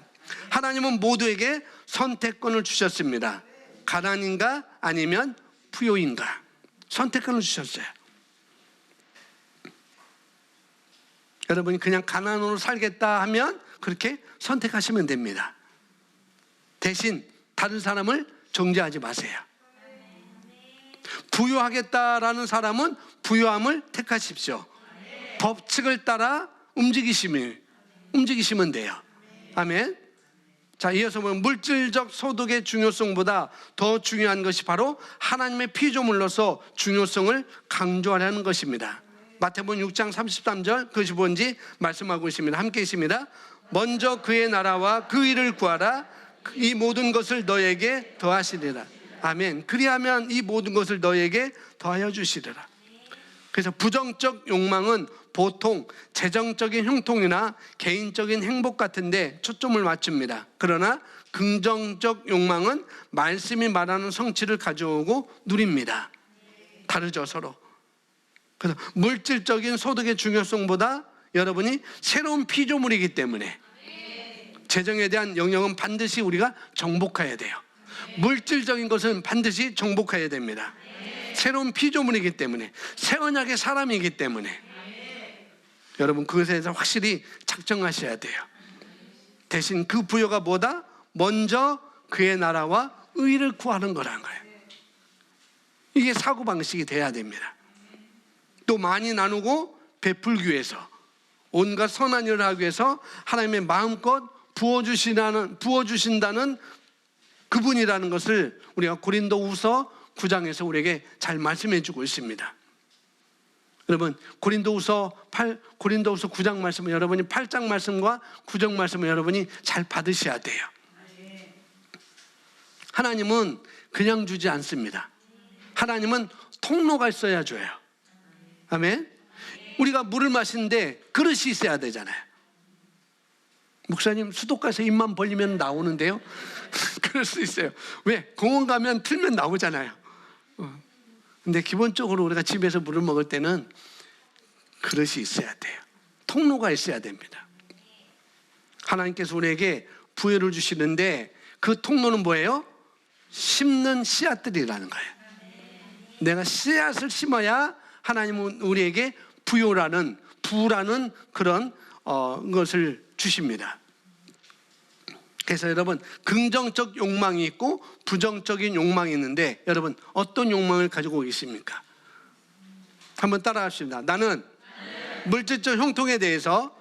하나님은 모두에게 선택권을 주셨습니다. 가난인가 아니면 부요인가 선택권을 주셨어요. 여러분이 그냥 가난으로 살겠다 하면 그렇게 선택하시면 됩니다. 대신 다른 사람을 정죄하지 마세요. 부유하겠다라는 사람은 부유함을 택하십시오. 법칙을 따라 움직이시면 돼요. 아멘. 자, 이어서 보면 물질적 소득의 중요성보다 더 중요한 것이 바로 하나님의 피조물로서 중요성을 강조하려는 것입니다. 마태복음 6장 33절 그것이 뭔지 말씀하고 있습니다. 함께 있습니다. 먼저 그의 나라와 그 일을 구하라. 이 모든 것을 너에게 더하시리라. 아멘. 그리하면 이 모든 것을 너에게 더하여 주시리라. 그래서 부정적 욕망은 보통 재정적인 형통이나 개인적인 행복 같은데 초점을 맞춥니다. 그러나 긍정적 욕망은 말씀이 말하는 성취를 가져오고 누립니다. 다르죠, 서로. 그래서 물질적인 소득의 중요성보다 여러분이 새로운 피조물이기 때문에 재정에 대한 영역은 반드시 우리가 정복해야 돼요. 물질적인 것은 반드시 정복해야 됩니다. 새로운 피조물이기 때문에, 새 언약의 사람이기 때문에 여러분 그것에 대해서 확실히 작정하셔야 돼요. 대신 그 부여가 뭐다? 먼저 그의 나라와 의를 구하는 거라는 거예요. 이게 사고방식이 돼야 됩니다. 또 많이 나누고 베풀기 위해서, 온갖 선한 일을 하기 위해서 하나님의 마음껏 부어주신다는 그분이라는 것을 우리가 고린도후서 9장에서 우리에게 잘 말씀해 주고 있습니다. 여러분 고린도후서 9장 말씀은 여러분이 8장 말씀과 9장 말씀을 여러분이 잘 받으셔야 돼요. 하나님은 그냥 주지 않습니다. 하나님은 통로가 있어야 줘요. 아멘. 우리가 물을 마시는데 그릇이 있어야 되잖아요. 목사님 수도가에서 입만 벌리면 나오는데요. 그럴 수 있어요. 왜? 공원 가면 틀면 나오잖아요. 근데 기본적으로 우리가 집에서 물을 먹을 때는 그릇이 있어야 돼요. 통로가 있어야 됩니다. 하나님께서 우리에게 부여를 주시는데 그 통로는 뭐예요? 심는 씨앗들이라는 거예요. 내가 씨앗을 심어야 하나님은 우리에게 부여라는 부라는 그런 것을 주십니다. 그래서 여러분, 긍정적 욕망이 있고 부정적인 욕망이 있는데 여러분 어떤 욕망을 가지고 있습니까? 한번 따라합시다. 나는 물질적 형통에 대해서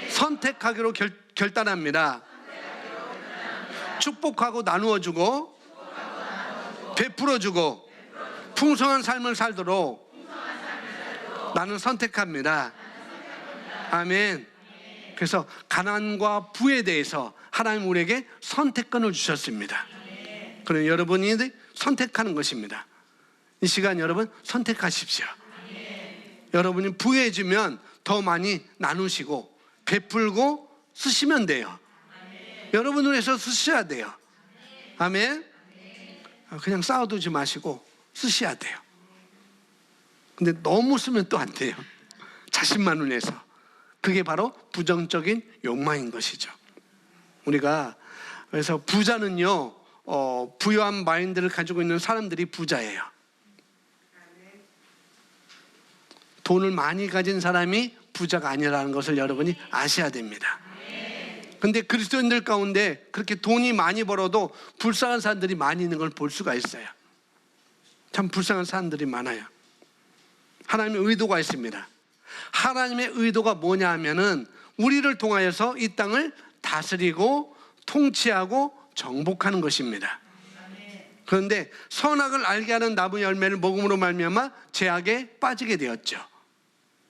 선택하기로 결단합니다. 축복하고 나누어주고 베풀어주고 풍성한 삶을 살도록 나는 선택합니다. 아멘. 그래서 가난과 부에 대해서 하나님 우리에게 선택권을 주셨습니다. 그럼 여러분이 선택하는 것입니다. 이 시간 여러분 선택하십시오. 여러분이 부해지면 더 많이 나누시고 베풀고 쓰시면 돼요. 여러분을 위해서 쓰셔야 돼요. 아멘. 그냥 쌓아두지 마시고 쓰셔야 돼요. 근데 너무 쓰면 또 안 돼요. 자신만을 위해서. 그게 바로 부정적인 욕망인 것이죠. 우리가 그래서 부자는요, 부유한 마인드를 가지고 있는 사람들이 부자예요. 돈을 많이 가진 사람이 부자가 아니라는 것을 여러분이 아셔야 됩니다. 근데 그리스도인들 가운데 그렇게 돈이 많이 벌어도 불쌍한 사람들이 많이 있는 걸 볼 수가 있어요. 참 불쌍한 사람들이 많아요. 하나님의 의도가 있습니다. 하나님의 의도가 뭐냐 하면은 우리를 통하여서 이 땅을 다스리고 통치하고 정복하는 것입니다. 그런데 선악을 알게 하는 나무 열매를 먹음으로 말미암아 죄악에 빠지게 되었죠.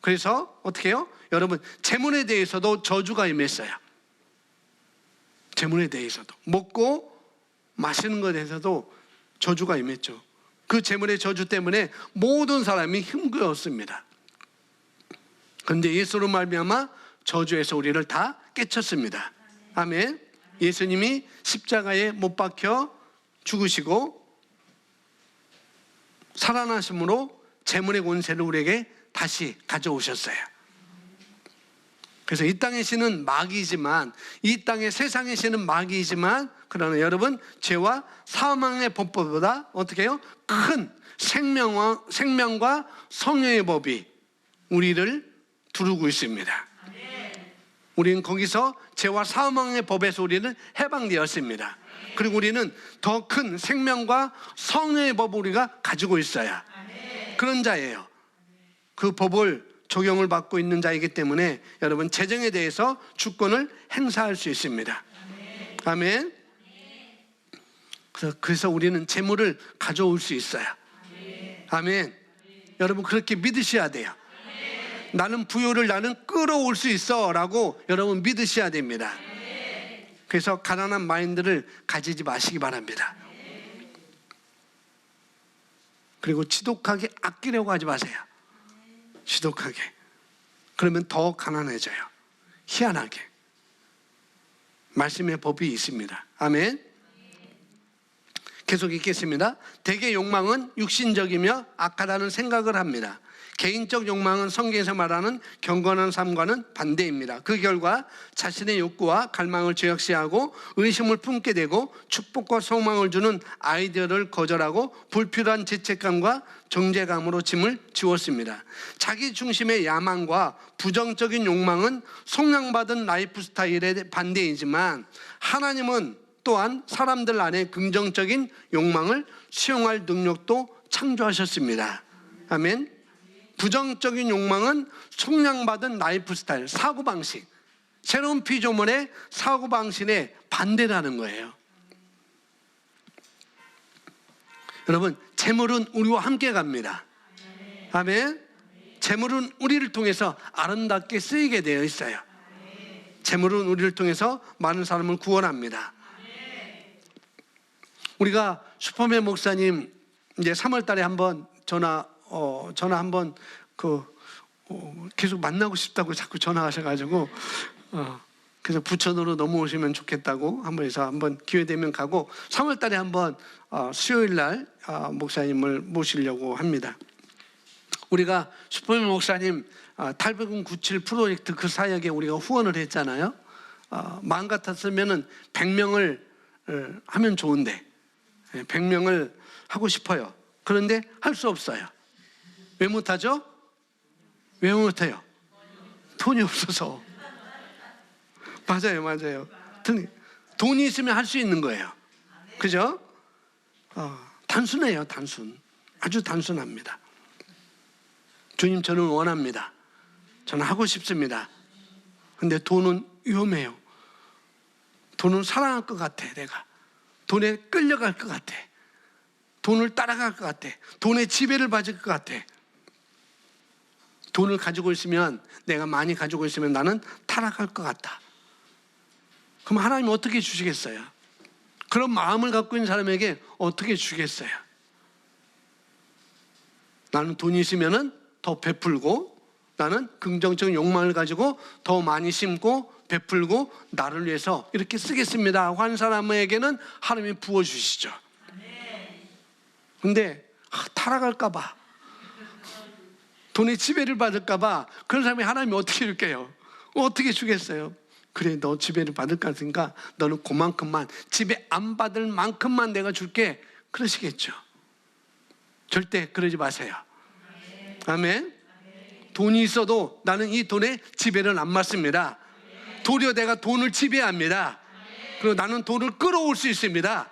그래서 어떻게 해요? 여러분, 재물에 대해서도 저주가 임했어요. 재물에 대해서도 먹고 마시는 것에 대해서도 저주가 임했죠. 그 재물의 저주 때문에 모든 사람이 힘겨웠습니다. 그런데 예수로 말미암아 저주에서 우리를 다 깨쳤습니다. 아멘. 예수님이 십자가에 못 박혀 죽으시고 살아나심으로 재물의 권세를 우리에게 다시 가져오셨어요. 그래서 이 땅의 신은 마귀이지만, 이 땅의 세상의 신은 마귀이지만, 그러나 여러분, 죄와 사망의 법보다 어떻게 해요? 큰 생명과 성령의 법이 우리를 두르고 있습니다. 우리는 거기서 죄와 사망의 법에서 우리는 해방되었습니다. 그리고 우리는 더 큰 생명과 성령의 법을 우리가 가지고 있어요. 그런 자예요. 그 법을 적용을 받고 있는 자이기 때문에 여러분, 재정에 대해서 주권을 행사할 수 있습니다. 아멘. 그래서 우리는 재물을 가져올 수 있어요. 아멘. 여러분, 그렇게 믿으셔야 돼요. 나는 부요를 나는 끌어올 수 있어 라고 여러분 믿으셔야 됩니다. 그래서 가난한 마인드를 가지지 마시기 바랍니다. 그리고 지독하게 아끼려고 하지 마세요. 지독하게. 그러면 더 가난해져요. 희한하게. 말씀의 법이 있습니다. 아멘. 계속 읽겠습니다. 대개 욕망은 육신적이며 악하다는 생각을 합니다. 개인적 욕망은 성경에서 말하는 경건한 삶과는 반대입니다. 그 결과 자신의 욕구와 갈망을 저역시하고 의심을 품게 되고 축복과 소망을 주는 아이디어를 거절하고 불필요한 죄책감과 정죄감으로 짐을 지웠습니다. 자기 중심의 야망과 부정적인 욕망은 속량받은 라이프 스타일의 반대이지만 하나님은 또한 사람들 안에 긍정적인 욕망을 수용할 능력도 창조하셨습니다. 아멘. 부정적인 욕망은 속량받은 라이프 스타일, 사고방식, 새로운 피조물의 사고방식에 반대라는 거예요. 여러분, 재물은 우리와 함께 갑니다. 아멘. 재물은 우리를 통해서 아름답게 쓰이게 되어 있어요. 재물은 우리를 통해서 많은 사람을 구원합니다. 우리가 슈퍼맨 목사님 이제 3월 달에 한번 전화 한번 계속 만나고 싶다고 자꾸 전화하셔가지고 그래서 부천으로 넘어오시면 좋겠다고 한번 해서 한번 기회 되면 가고 3월 달에 한번 수요일 날 목사님을 모시려고 합니다. 우리가 슈퍼맨 목사님 탈북은 97 프로젝트 그 사역에 우리가 후원을 했잖아요. 마음 같았으면은 100명을 하면 좋은데 100명을 하고 싶어요. 그런데 할 수 없어요. 왜 못하죠? 왜 못해요? 돈이 없어서. 맞아요. 돈이 있으면 할 수 있는 거예요. 그죠? 단순해요, 단순. 아주 단순합니다. 주님, 저는 원합니다. 저는 하고 싶습니다. 근데 돈은 위험해요. 돈은 사랑할 것 같아, 내가. 돈에 끌려갈 것 같아. 돈을 따라갈 것 같아. 돈에 지배를 받을 것 같아. 돈을 가지고 있으면, 내가 많이 가지고 있으면 나는 타락할 것 같다. 그럼 하나님은 어떻게 주시겠어요? 그런 마음을 갖고 있는 사람에게 어떻게 주겠어요? 나는 돈이 있으면 더 베풀고, 나는 긍정적인 욕망을 가지고 더 많이 심고 베풀고 나를 위해서 이렇게 쓰겠습니다 하고 한 사람에게는 하나님이 부어주시죠. 근데 타락할까 봐, 돈의 지배를 받을까 봐 그런 사람이 하나님이 어떻게 줄게요? 어떻게 주겠어요? 그래, 너 지배를 받을 것 같으니까 너는 그만큼만, 지배 안 받을 만큼만 내가 줄게, 그러시겠죠. 절대 그러지 마세요. 아멘. 돈이 있어도 나는 이 돈에 지배를 안 받습니다. 도리어 내가 돈을 지배합니다. 그리고 나는 돈을 끌어올 수 있습니다.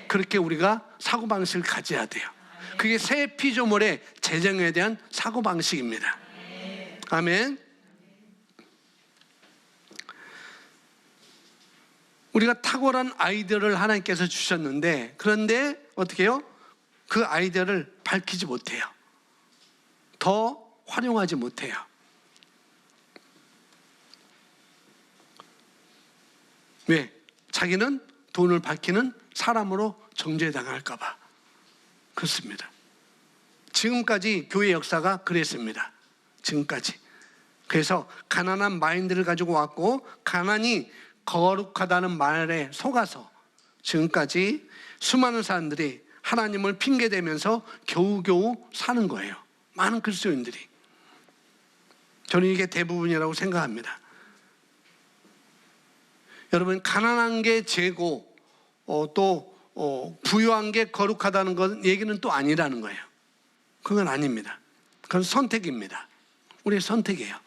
그렇게 우리가 사고방식을 가져야 돼요. 그게 새 피조물의 재정에 대한 사고방식입니다. 아멘. 우리가 탁월한 아이디어를 하나님께서 주셨는데, 그런데 어떻게 해요? 그 아이디어를 밝히지 못해요. 더 활용하지 못해요. 왜? 자기는 돈을 밝히는 사람으로 정죄당할까 봐. 그렇습니다. 지금까지 교회 역사가 그랬습니다. 지금까지. 그래서 가난한 마인드를 가지고 왔고, 가난이 거룩하다는 말에 속아서 지금까지 수많은 사람들이 하나님을 핑계대면서 겨우겨우 사는 거예요. 많은 그리스도인들이. 저는 이게 대부분이라고 생각합니다. 여러분, 가난한 게 죄고 또 부유한 게 거룩하다는 건 얘기는 또 아니라는 거예요. 그건 아닙니다. 그건 선택입니다. 우리의 선택이에요.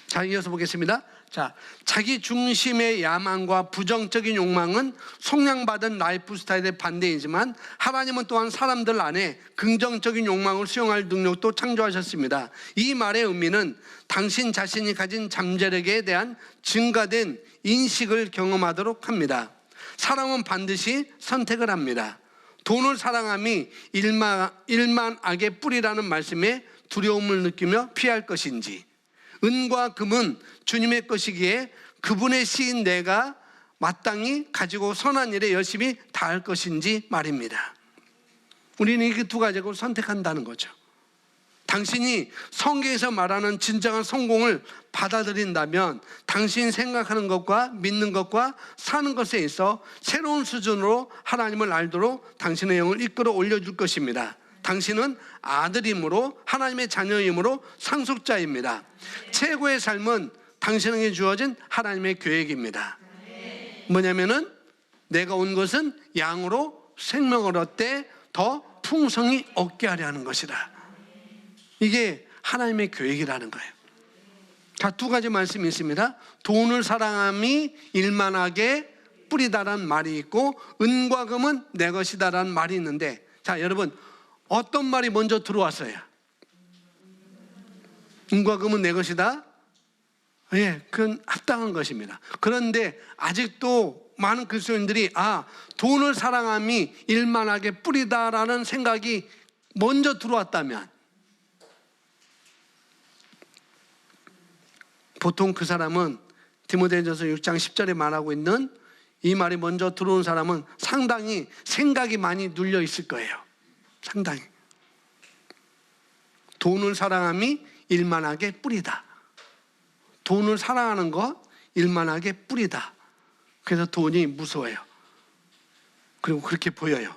자, 이어서 보겠습니다. 자, 자기 중심의 야망과 부정적인 욕망은 속량받은 라이프 스타일의 반대이지만 하나님은 또한 사람들 안에 긍정적인 욕망을 수용할 능력도 창조하셨습니다. 이 말의 의미는 당신 자신이 가진 잠재력에 대한 증가된 인식을 경험하도록 합니다. 사람은 반드시 선택을 합니다. 돈을 사랑함이 일만 악의 뿌리라는 말씀에 두려움을 느끼며 피할 것인지, 은과 금은 주님의 것이기에 그분의 시인 내가 마땅히 가지고 선한 일에 열심히 다할 것인지 말입니다. 우리는 이 두 가지를 선택한다는 거죠. 당신이 성경에서 말하는 진정한 성공을 받아들인다면 당신이 생각하는 것과 믿는 것과 사는 것에 있어 새로운 수준으로 하나님을 알도록 당신의 영을 이끌어 올려줄 것입니다. 당신은 아들이므로 하나님의 자녀이므로 상속자입니다. 최고의 삶은 당신에게 주어진 하나님의 계획입니다. 뭐냐면은 내가 온 것은 양으로 생명을 얻되 더 풍성히 얻게 하려 하는 것이다. 이게 하나님의 계획이라는 거예요. 자, 두 가지 말씀이 있습니다. 돈을 사랑함이 일만하게 뿌리다라는 말이 있고, 은과 금은 내 것이다라는 말이 있는데, 자, 여러분, 어떤 말이 먼저 들어왔어요? 은과 금은 내 것이다? 예, 그건 합당한 것입니다. 그런데 아직도 많은 그리스도인들이 돈을 사랑함이 일만하게 뿌리다라는 생각이 먼저 들어왔다면 보통 그 사람은 디모데전서 6장 10절에 말하고 있는 이 말이 먼저 들어온 사람은 상당히 생각이 많이 눌려 있을 거예요. 상당히. 돈을 사랑함이 일만하게 뿌리다. 돈을 사랑하는 것 일만하게 뿌리다. 그래서 돈이 무서워요. 그리고 그렇게 보여요.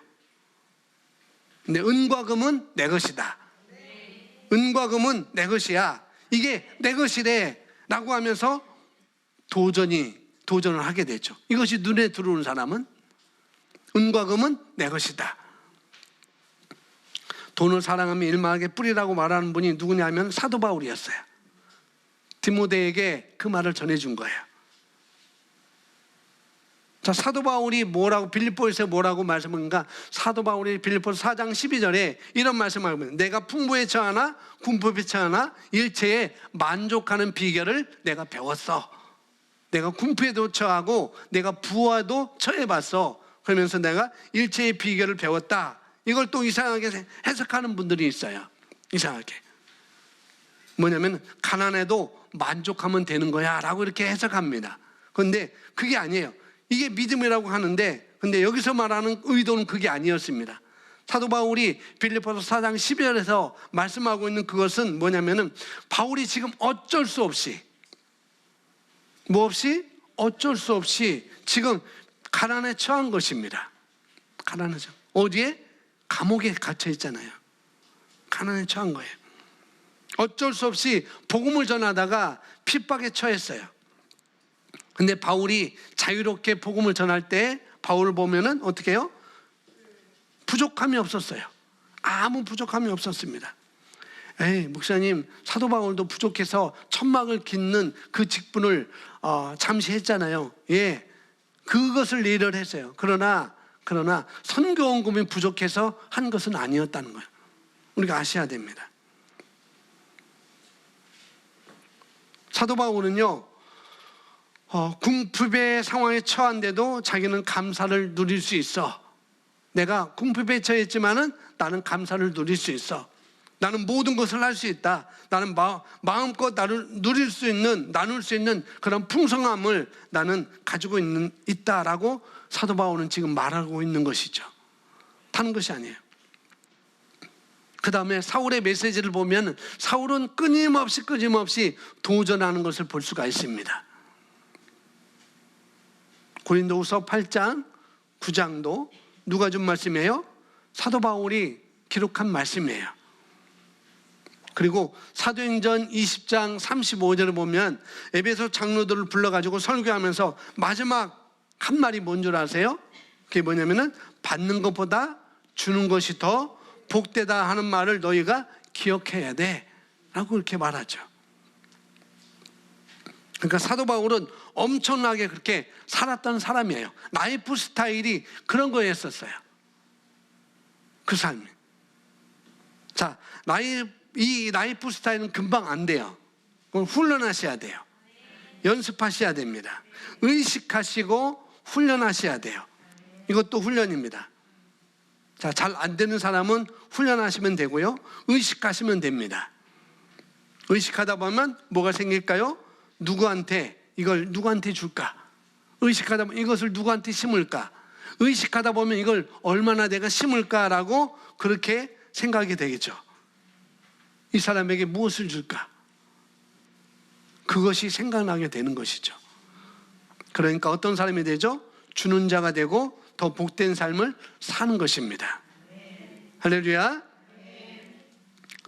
근데 은과 금은 내 것이다. 은과 금은 내 것이야. 이게 내 것이래 라고 하면서 도전을 하게 되죠. 이것이 눈에 들어오는 사람은 은과 금은 내 것이다. 돈을 사랑하며 일만하게 뿌리라고 말하는 분이 누구냐면 사도 바울이었어요. 디모데에게 그 말을 전해준 거예요. 자, 사도 바울이 뭐라고 빌립보에서 뭐라고 말씀하는가? 사도 바울이 빌립보서 4장 12절에 이런 말씀을 하고 있습니다. 내가 풍부에 처하나 궁핍에 처하나 일체에 만족하는 비결을 내가 배웠어. 내가 궁핍에도 처하고 내가 부와도 처해봤어. 그러면서 내가 일체의 비결을 배웠다. 이걸 또 이상하게 해석하는 분들이 있어요. 이상하게. 뭐냐면 가난해도 만족하면 되는 거야 라고 이렇게 해석합니다. 그런데 그게 아니에요. 이게 믿음이라고 하는데 근데 여기서 말하는 의도는 그게 아니었습니다. 사도 바울이 빌립보서 4장 12절에서 말씀하고 있는 그것은 뭐냐면은 바울이 지금 어쩔 수 없이 어쩔 수 없이 지금 가난에 처한 것입니다. 가난하죠. 어디에? 감옥에 갇혀 있잖아요. 가난에 처한 거예요. 어쩔 수 없이 복음을 전하다가 핍박에 처했어요. 근데 바울이 자유롭게 복음을 전할 때 바울을 보면은 어떻게 해요? 부족함이 없었어요. 아무 부족함이 없었습니다. 에이, 목사님, 사도 바울도 부족해서 천막을 깃는 그 직분을 잠시 했잖아요. 예, 그것을 일을 했어요. 그러나 선교원금이 부족해서 한 것은 아니었다는 거예요. 우리가 아셔야 됩니다. 사도 바울은요, 궁핍의 상황에 처한데도 자기는 감사를 누릴 수 있어. 내가 궁핍에 처했지만은 나는 감사를 누릴 수 있어. 나는 모든 것을 할 수 있다. 나는 마음껏 나눌 수 있는 그런 풍성함을 나는 가지고 있다라고 사도 바울은 지금 말하고 있는 것이죠. 다른 것이 아니에요. 그 다음에 사울의 메시지를 보면 사울은 끊임없이 도전하는 것을 볼 수가 있습니다. 고린도후서 8장, 9장도 누가 준 말씀이에요? 사도 바울이 기록한 말씀이에요. 그리고 사도행전 20장 35절을 보면 에베소 장로들을 불러가지고 설교하면서 마지막 한 말이 뭔 줄 아세요? 그게 뭐냐면은 받는 것보다 주는 것이 더 복되다 하는 말을 너희가 기억해야 돼 라고 이렇게 말하죠. 그러니까 사도 바울은 엄청나게 그렇게 살았던 사람이에요. 라이프 스타일이 그런 거였었어요. 그 삶이. 자, 이 라이프 스타일은 금방 안 돼요. 그건 훈련하셔야 돼요. 연습하셔야 됩니다. 의식하시고 훈련하셔야 돼요. 이것도 훈련입니다. 자, 잘 안 되는 사람은 훈련하시면 되고요. 의식하시면 됩니다. 의식하다 보면 뭐가 생길까요? 이걸 누구한테 줄까? 의식하다 보면 이것을 누구한테 심을까? 의식하다 보면 이걸 얼마나 내가 심을까라고 그렇게 생각이 되겠죠. 이 사람에게 무엇을 줄까? 그것이 생각나게 되는 것이죠. 그러니까 어떤 사람이 되죠? 주는 자가 되고 더 복된 삶을 사는 것입니다. 할렐루야.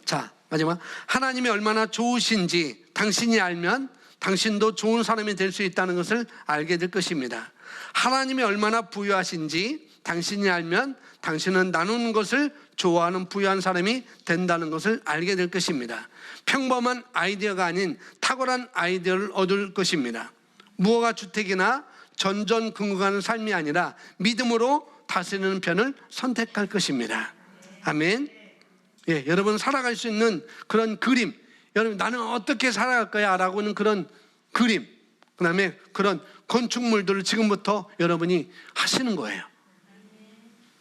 자, 마지막. 하나님이 얼마나 좋으신지 당신이 알면 당신도 좋은 사람이 될 수 있다는 것을 알게 될 것입니다. 하나님이 얼마나 부유하신지 당신이 알면 당신은 나누는 것을 좋아하는 부유한 사람이 된다는 것을 알게 될 것입니다. 평범한 아이디어가 아닌 탁월한 아이디어를 얻을 것입니다. 무허가 주택이나 전전긍긍하는 삶이 아니라 믿음으로 다스리는 편을 선택할 것입니다. 아멘. 예, 여러분 살아갈 수 있는 그런 그림, 여러분 나는 어떻게 살아갈 거야 라고 하는 그런 그림, 그 다음에 그런 건축물들을 지금부터 여러분이 하시는 거예요.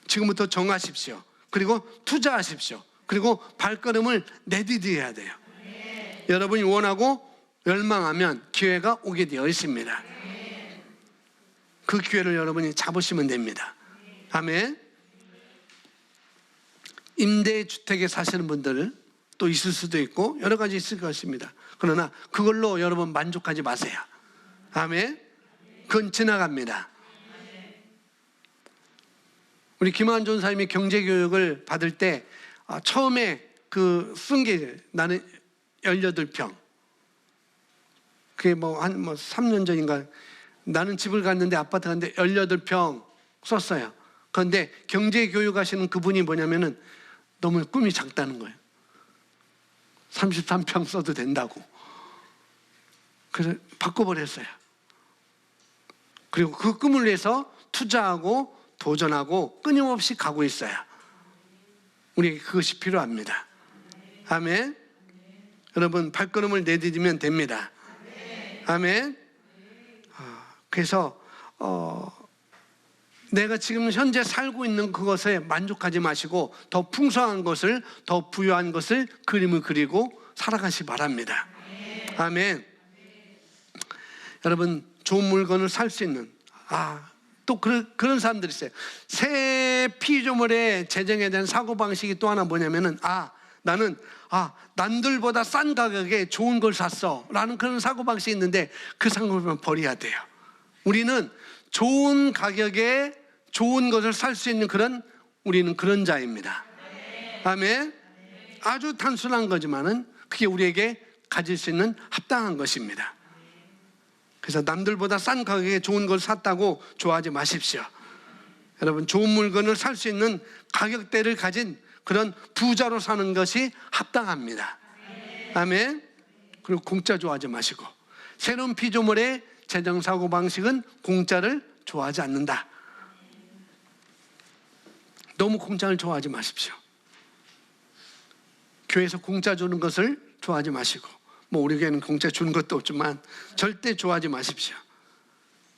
지금부터 정하십시오. 그리고 투자하십시오. 그리고 발걸음을 내디뎌야 돼요. 여러분이 원하고 열망하면 기회가 오게 되어 있습니다. 그 기회를 여러분이 잡으시면 됩니다. 아멘. 임대주택에 사시는 분들, 또 있을 수도 있고 여러 가지 있을 것입니다. 그러나 그걸로 여러분 만족하지 마세요. 아멘. 그건 지나갑니다. 우리 김한 전사님이 경제교육을 받을 때 처음에 쓴 게 나는 18평. 그게 한 3년 전인가 나는 집을 갔는데 아파트 갔는데 18평 썼어요. 그런데 경제교육 하시는 그분이 뭐냐면은 너무 꿈이 작다는 거예요. 33평 써도 된다고. 그래서 바꿔버렸어요. 그리고 그 꿈을 위해서 투자하고 도전하고 끊임없이 가고 있어요. 우리에게 그것이 필요합니다. 아멘. 여러분 발걸음을 내디디면 됩니다. 아멘. 그래서 내가 지금 현재 살고 있는 그것에 만족하지 마시고 더 풍성한 것을, 더 부유한 것을 그림을 그리고 살아가시 바랍니다. 아멘. 여러분 좋은 물건을 살 수 있는 또 그런 사람들이 있어요. 새 피조물의 재정에 대한 사고방식이 또 하나 뭐냐면은 나는 남들보다 싼 가격에 좋은 걸 샀어 라는 그런 사고방식이 있는데 그 사고방식은 버려야 돼요. 우리는 좋은 가격에 좋은 것을 살 수 있는 우리는 그런 자입니다. 아멘. 아주 단순한 거지만은 그게 우리에게 가질 수 있는 합당한 것입니다. 그래서 남들보다 싼 가격에 좋은 걸 샀다고 좋아하지 마십시오. 여러분 좋은 물건을 살 수 있는 가격대를 가진 그런 부자로 사는 것이 합당합니다. 아멘. 그리고 공짜 좋아하지 마시고 새로운 피조물의 재정 사고 방식은 공짜를 좋아하지 않는다. 너무 공짜를 좋아하지 마십시오. 교회에서 공짜 주는 것을 좋아하지 마시고 우리 교회는 공짜 주는 것도 없지만 절대 좋아하지 마십시오.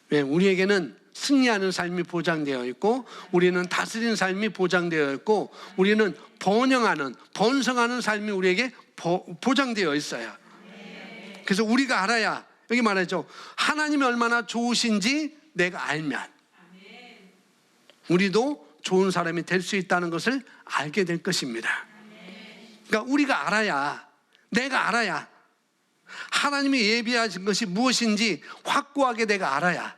왜? 우리에게는 승리하는 삶이 보장되어 있고 우리는 다스리는 삶이 보장되어 있고 우리는 번성하는 삶이 우리에게 보장되어 있어요. 그래서 우리가 알아야, 여기 말하죠, 하나님이 얼마나 좋으신지 내가 알면 우리도 좋은 사람이 될 수 있다는 것을 알게 될 것입니다. 그러니까 우리가 알아야, 내가 알아야, 하나님이 예비하신 것이 무엇인지 확고하게 내가 알아야,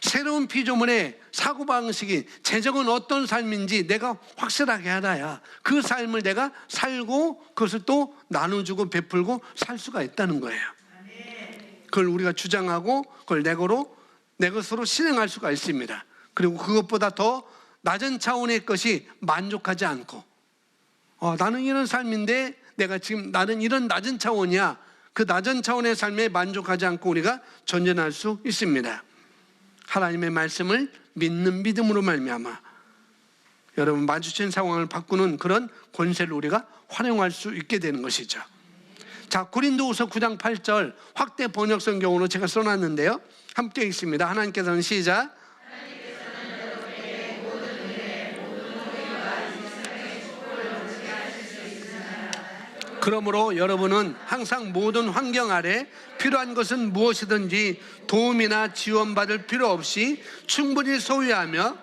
새로운 피조물의 사고방식이, 재정은 어떤 삶인지 내가 확실하게 알아야 그 삶을 내가 살고 그것을 또 나눠주고 베풀고 살 수가 있다는 거예요. 그걸 우리가 주장하고 그걸 내 것으로 실행할 수가 있습니다. 그리고 그것보다 더 낮은 차원의 것이 만족하지 않고 나는 이런 삶인데 나는 이런 낮은 차원이야, 그 낮은 차원의 삶에 만족하지 않고 우리가 전진할 수 있습니다. 하나님의 말씀을 믿는 믿음으로 말미암아 여러분 마주친 상황을 바꾸는 그런 권세를 우리가 활용할 수 있게 되는 것이죠. 자, 고린도후서 9장 8절 확대 번역 성경으로 제가 써놨는데요, 함께 읽습니다. 하나님께서는 시작. 그러므로 여러분은 항상 모든 환경 아래 필요한 것은 무엇이든지 도움이나 지원받을 필요 없이 충분히 소유하며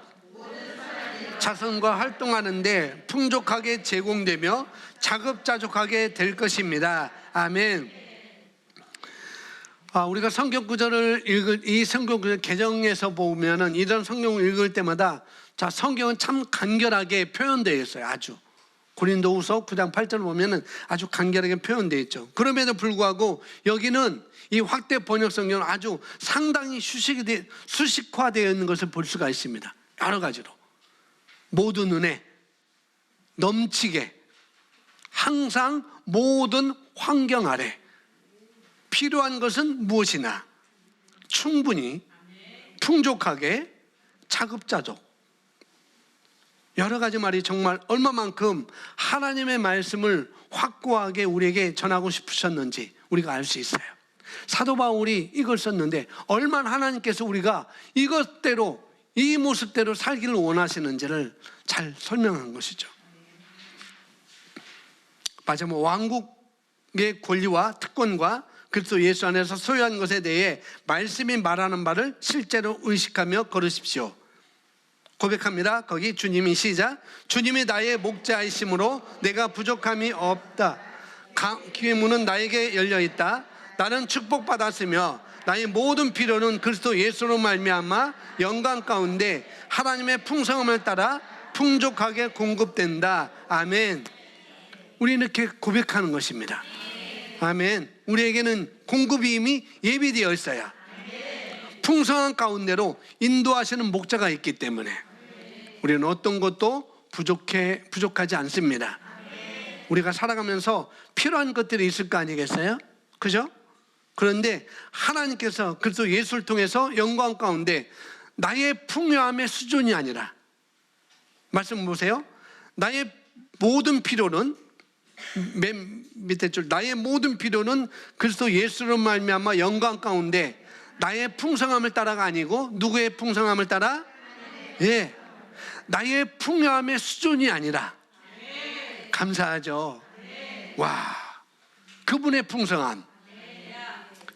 자선과 활동하는데 풍족하게 제공되며 자급자족하게 될 것입니다. 아멘. 우리가 성경 구절을 이 성경 구절 개정에서 보면은 이런 성경을 읽을 때마다 성경은 참 간결하게 표현되어 있어요. 아주. 고린도후서 9장 8절을 보면은 아주 간결하게 표현되어 있죠. 그럼에도 불구하고 여기는 이 확대 번역 성경은 아주 상당히 수식화되어 있는 것을 볼 수가 있습니다. 여러 가지로. 모든 은혜, 넘치게, 항상 모든 환경 아래 필요한 것은 무엇이나 충분히, 풍족하게, 자급자족. 여러 가지 말이 정말 얼마만큼 하나님의 말씀을 확고하게 우리에게 전하고 싶으셨는지 우리가 알 수 있어요. 사도 바울이 이걸 썼는데 얼마나 하나님께서 우리가 이것대로, 이 모습대로 살기를 원하시는지를 잘 설명한 것이죠. 마지막 왕국의 권리와 특권과 그리스도 예수 안에서 소유한 것에 대해 말씀이 말하는 바를 실제로 의식하며 걸으십시오. 고백합니다. 거기 주님이 시작. 주님이 나의 목자이심으로 내가 부족함이 없다. 기회 문은 나에게 열려 있다. 나는 축복받았으며 나의 모든 필요는 그리스도 예수로 말미암아 영광 가운데 하나님의 풍성함을 따라 풍족하게 공급된다. 아멘. 우리는 이렇게 고백하는 것입니다. 아멘. 우리에게는 공급이 이미 예비되어 있어요. 풍성한 가운데로 인도하시는 목자가 있기 때문에 우리는 어떤 것도 부족하지 않습니다. 우리가 살아가면서 필요한 것들이 있을 거 아니겠어요? 그죠? 그런데 하나님께서 그래서 예수를 통해서 영광 가운데 나의 풍요함의 수준이 아니라, 말씀 보세요. 나의 모든 필요는, 맨 밑에 줄, 나의 모든 필요는 그리스도 예수로 말미암아 영광 가운데 나의 풍성함을 따라가 아니고 누구의 풍성함을 따라? 예, 나의 풍요함의 수준이 아니라. 감사하죠. 와, 그분의 풍성함,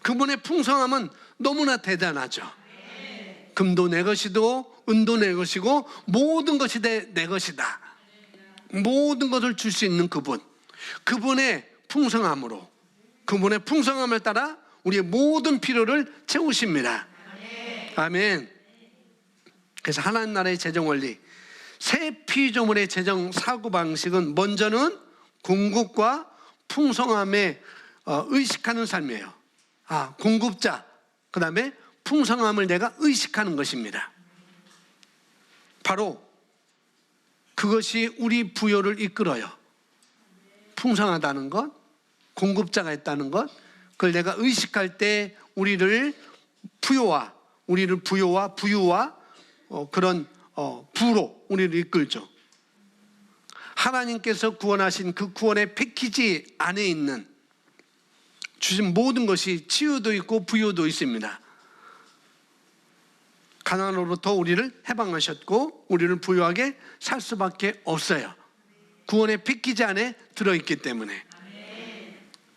그분의 풍성함은 너무나 대단하죠. 금도 내 것이고 은도 내 것이고 모든 것이 내 것이다. 모든 것을 줄 수 있는 그분의 풍성함으로, 그분의 풍성함을 따라 우리의 모든 필요를 채우십니다. 아멘. 그래서 하나님 나라의 재정 원리, 새 피조물의 재정 사고방식은 먼저는 공급과 풍성함에 의식하는 삶이에요. 공급자, 그 다음에 풍성함을 내가 의식하는 것입니다. 바로 그것이 우리 부여를 이끌어요. 풍성하다는 것, 공급자가 있다는 것, 그걸 내가 의식할 때 우리를 부유와 그런 부로 우리를 이끌죠. 하나님께서 구원하신 그 구원의 패키지 안에 있는 주신 모든 것이 치유도 있고 부유도 있습니다. 가난으로부터 우리를 해방하셨고 우리를 부유하게 살 수밖에 없어요. 구원의 패키지 안에 들어있기 때문에.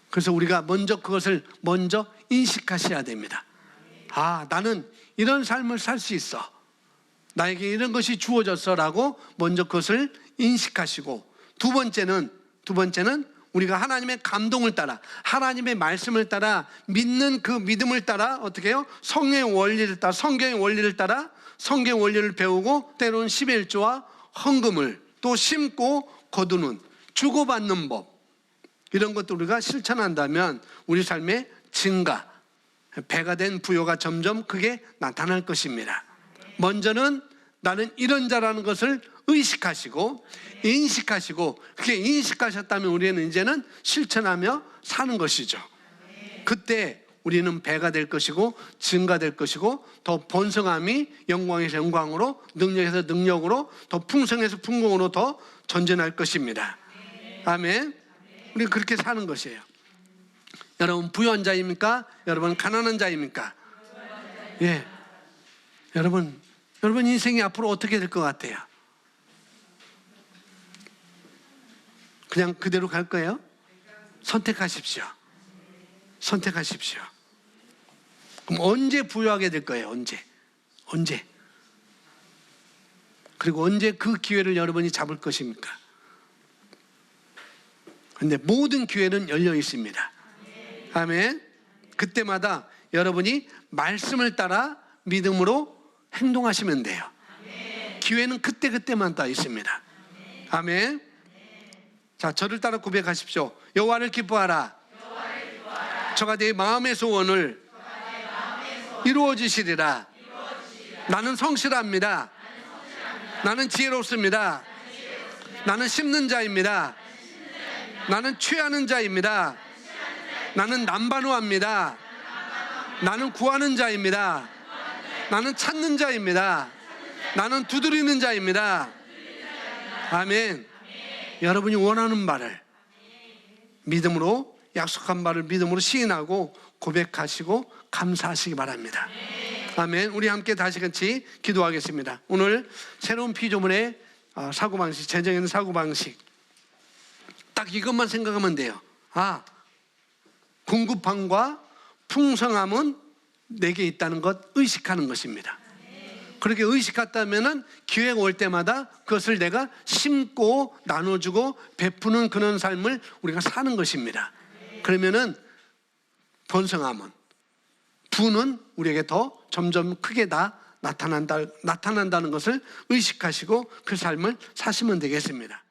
그래서 우리가 그것을 먼저 인식하셔야 됩니다. 나는 이런 삶을 살 수 있어, 나에게 이런 것이 주어졌어라고 먼저 그것을 인식하시고, 두 번째는 우리가 하나님의 감동을 따라, 하나님의 말씀을 따라, 믿는 그 믿음을 따라 어떻게 해요? 성경의 원리를 따라 성경의 원리를 배우고, 때로는 11조와 헌금을 또 심고 거두는, 주고받는 법, 이런 것도 우리가 실천한다면 우리 삶의 증가, 배가 된 부요가 점점 그게 나타날 것입니다. 먼저는 나는 이런 자라는 것을 의식하시고 인식하시고, 그렇게 인식하셨다면 우리는 이제는 실천하며 사는 것이죠. 그때 우리는 배가 될 것이고 증가될 것이고, 더 번성함이 영광에서 영광으로, 능력에서 능력으로, 더 풍성에서 풍성으로 더 전진할 것입니다. 아멘. 우리가 그렇게 사는 것이에요. 여러분 부유한 자입니까? 여러분 가난한 자입니까? 예. 여러분 인생이 앞으로 어떻게 될 것 같아요? 그냥 그대로 갈 거예요? 선택하십시오. 그럼 언제 부유하게 될 거예요? 언제? 그리고 언제 그 기회를 여러분이 잡을 것입니까? 그런데 모든 기회는 열려 있습니다. 아멘. 그때마다 여러분이 말씀을 따라 믿음으로 행동하시면 돼요. 기회는 그때만 다 있습니다. 아멘. 자, 저를 따라 고백하십시오. 여호와를 기뻐하라. 저가 내 마음의 소원을 이루어 주시리라. 나는 성실합니다. 나는 지혜롭습니다. 나는 심는 자입니다. 나는 취하는 자입니다. 나는 남반우합니다. 나는 구하는 자입니다. 나는 찾는 자입니다. 나는 두드리는 자입니다. 아멘. 여러분이 원하는 바를 믿음으로, 약속한 바를 믿음으로 시인하고 고백하시고 감사하시기 바랍니다. 아멘. 우리 함께 다시 같이 기도하겠습니다. 오늘 새로운 피조물의 사고방식, 재정에는 사고방식, 딱 이것만 생각하면 돼요. 공급함과 풍성함은 내게 있다는 것 의식하는 것입니다. 그렇게 의식 같다면은 기회가 올 때마다 그것을 내가 심고 나눠주고 베푸는 그런 삶을 우리가 사는 것입니다. 그러면은 번성함은, 부는 우리에게 더 점점 크게 다 나타난다는 것을 의식하시고 그 삶을 사시면 되겠습니다.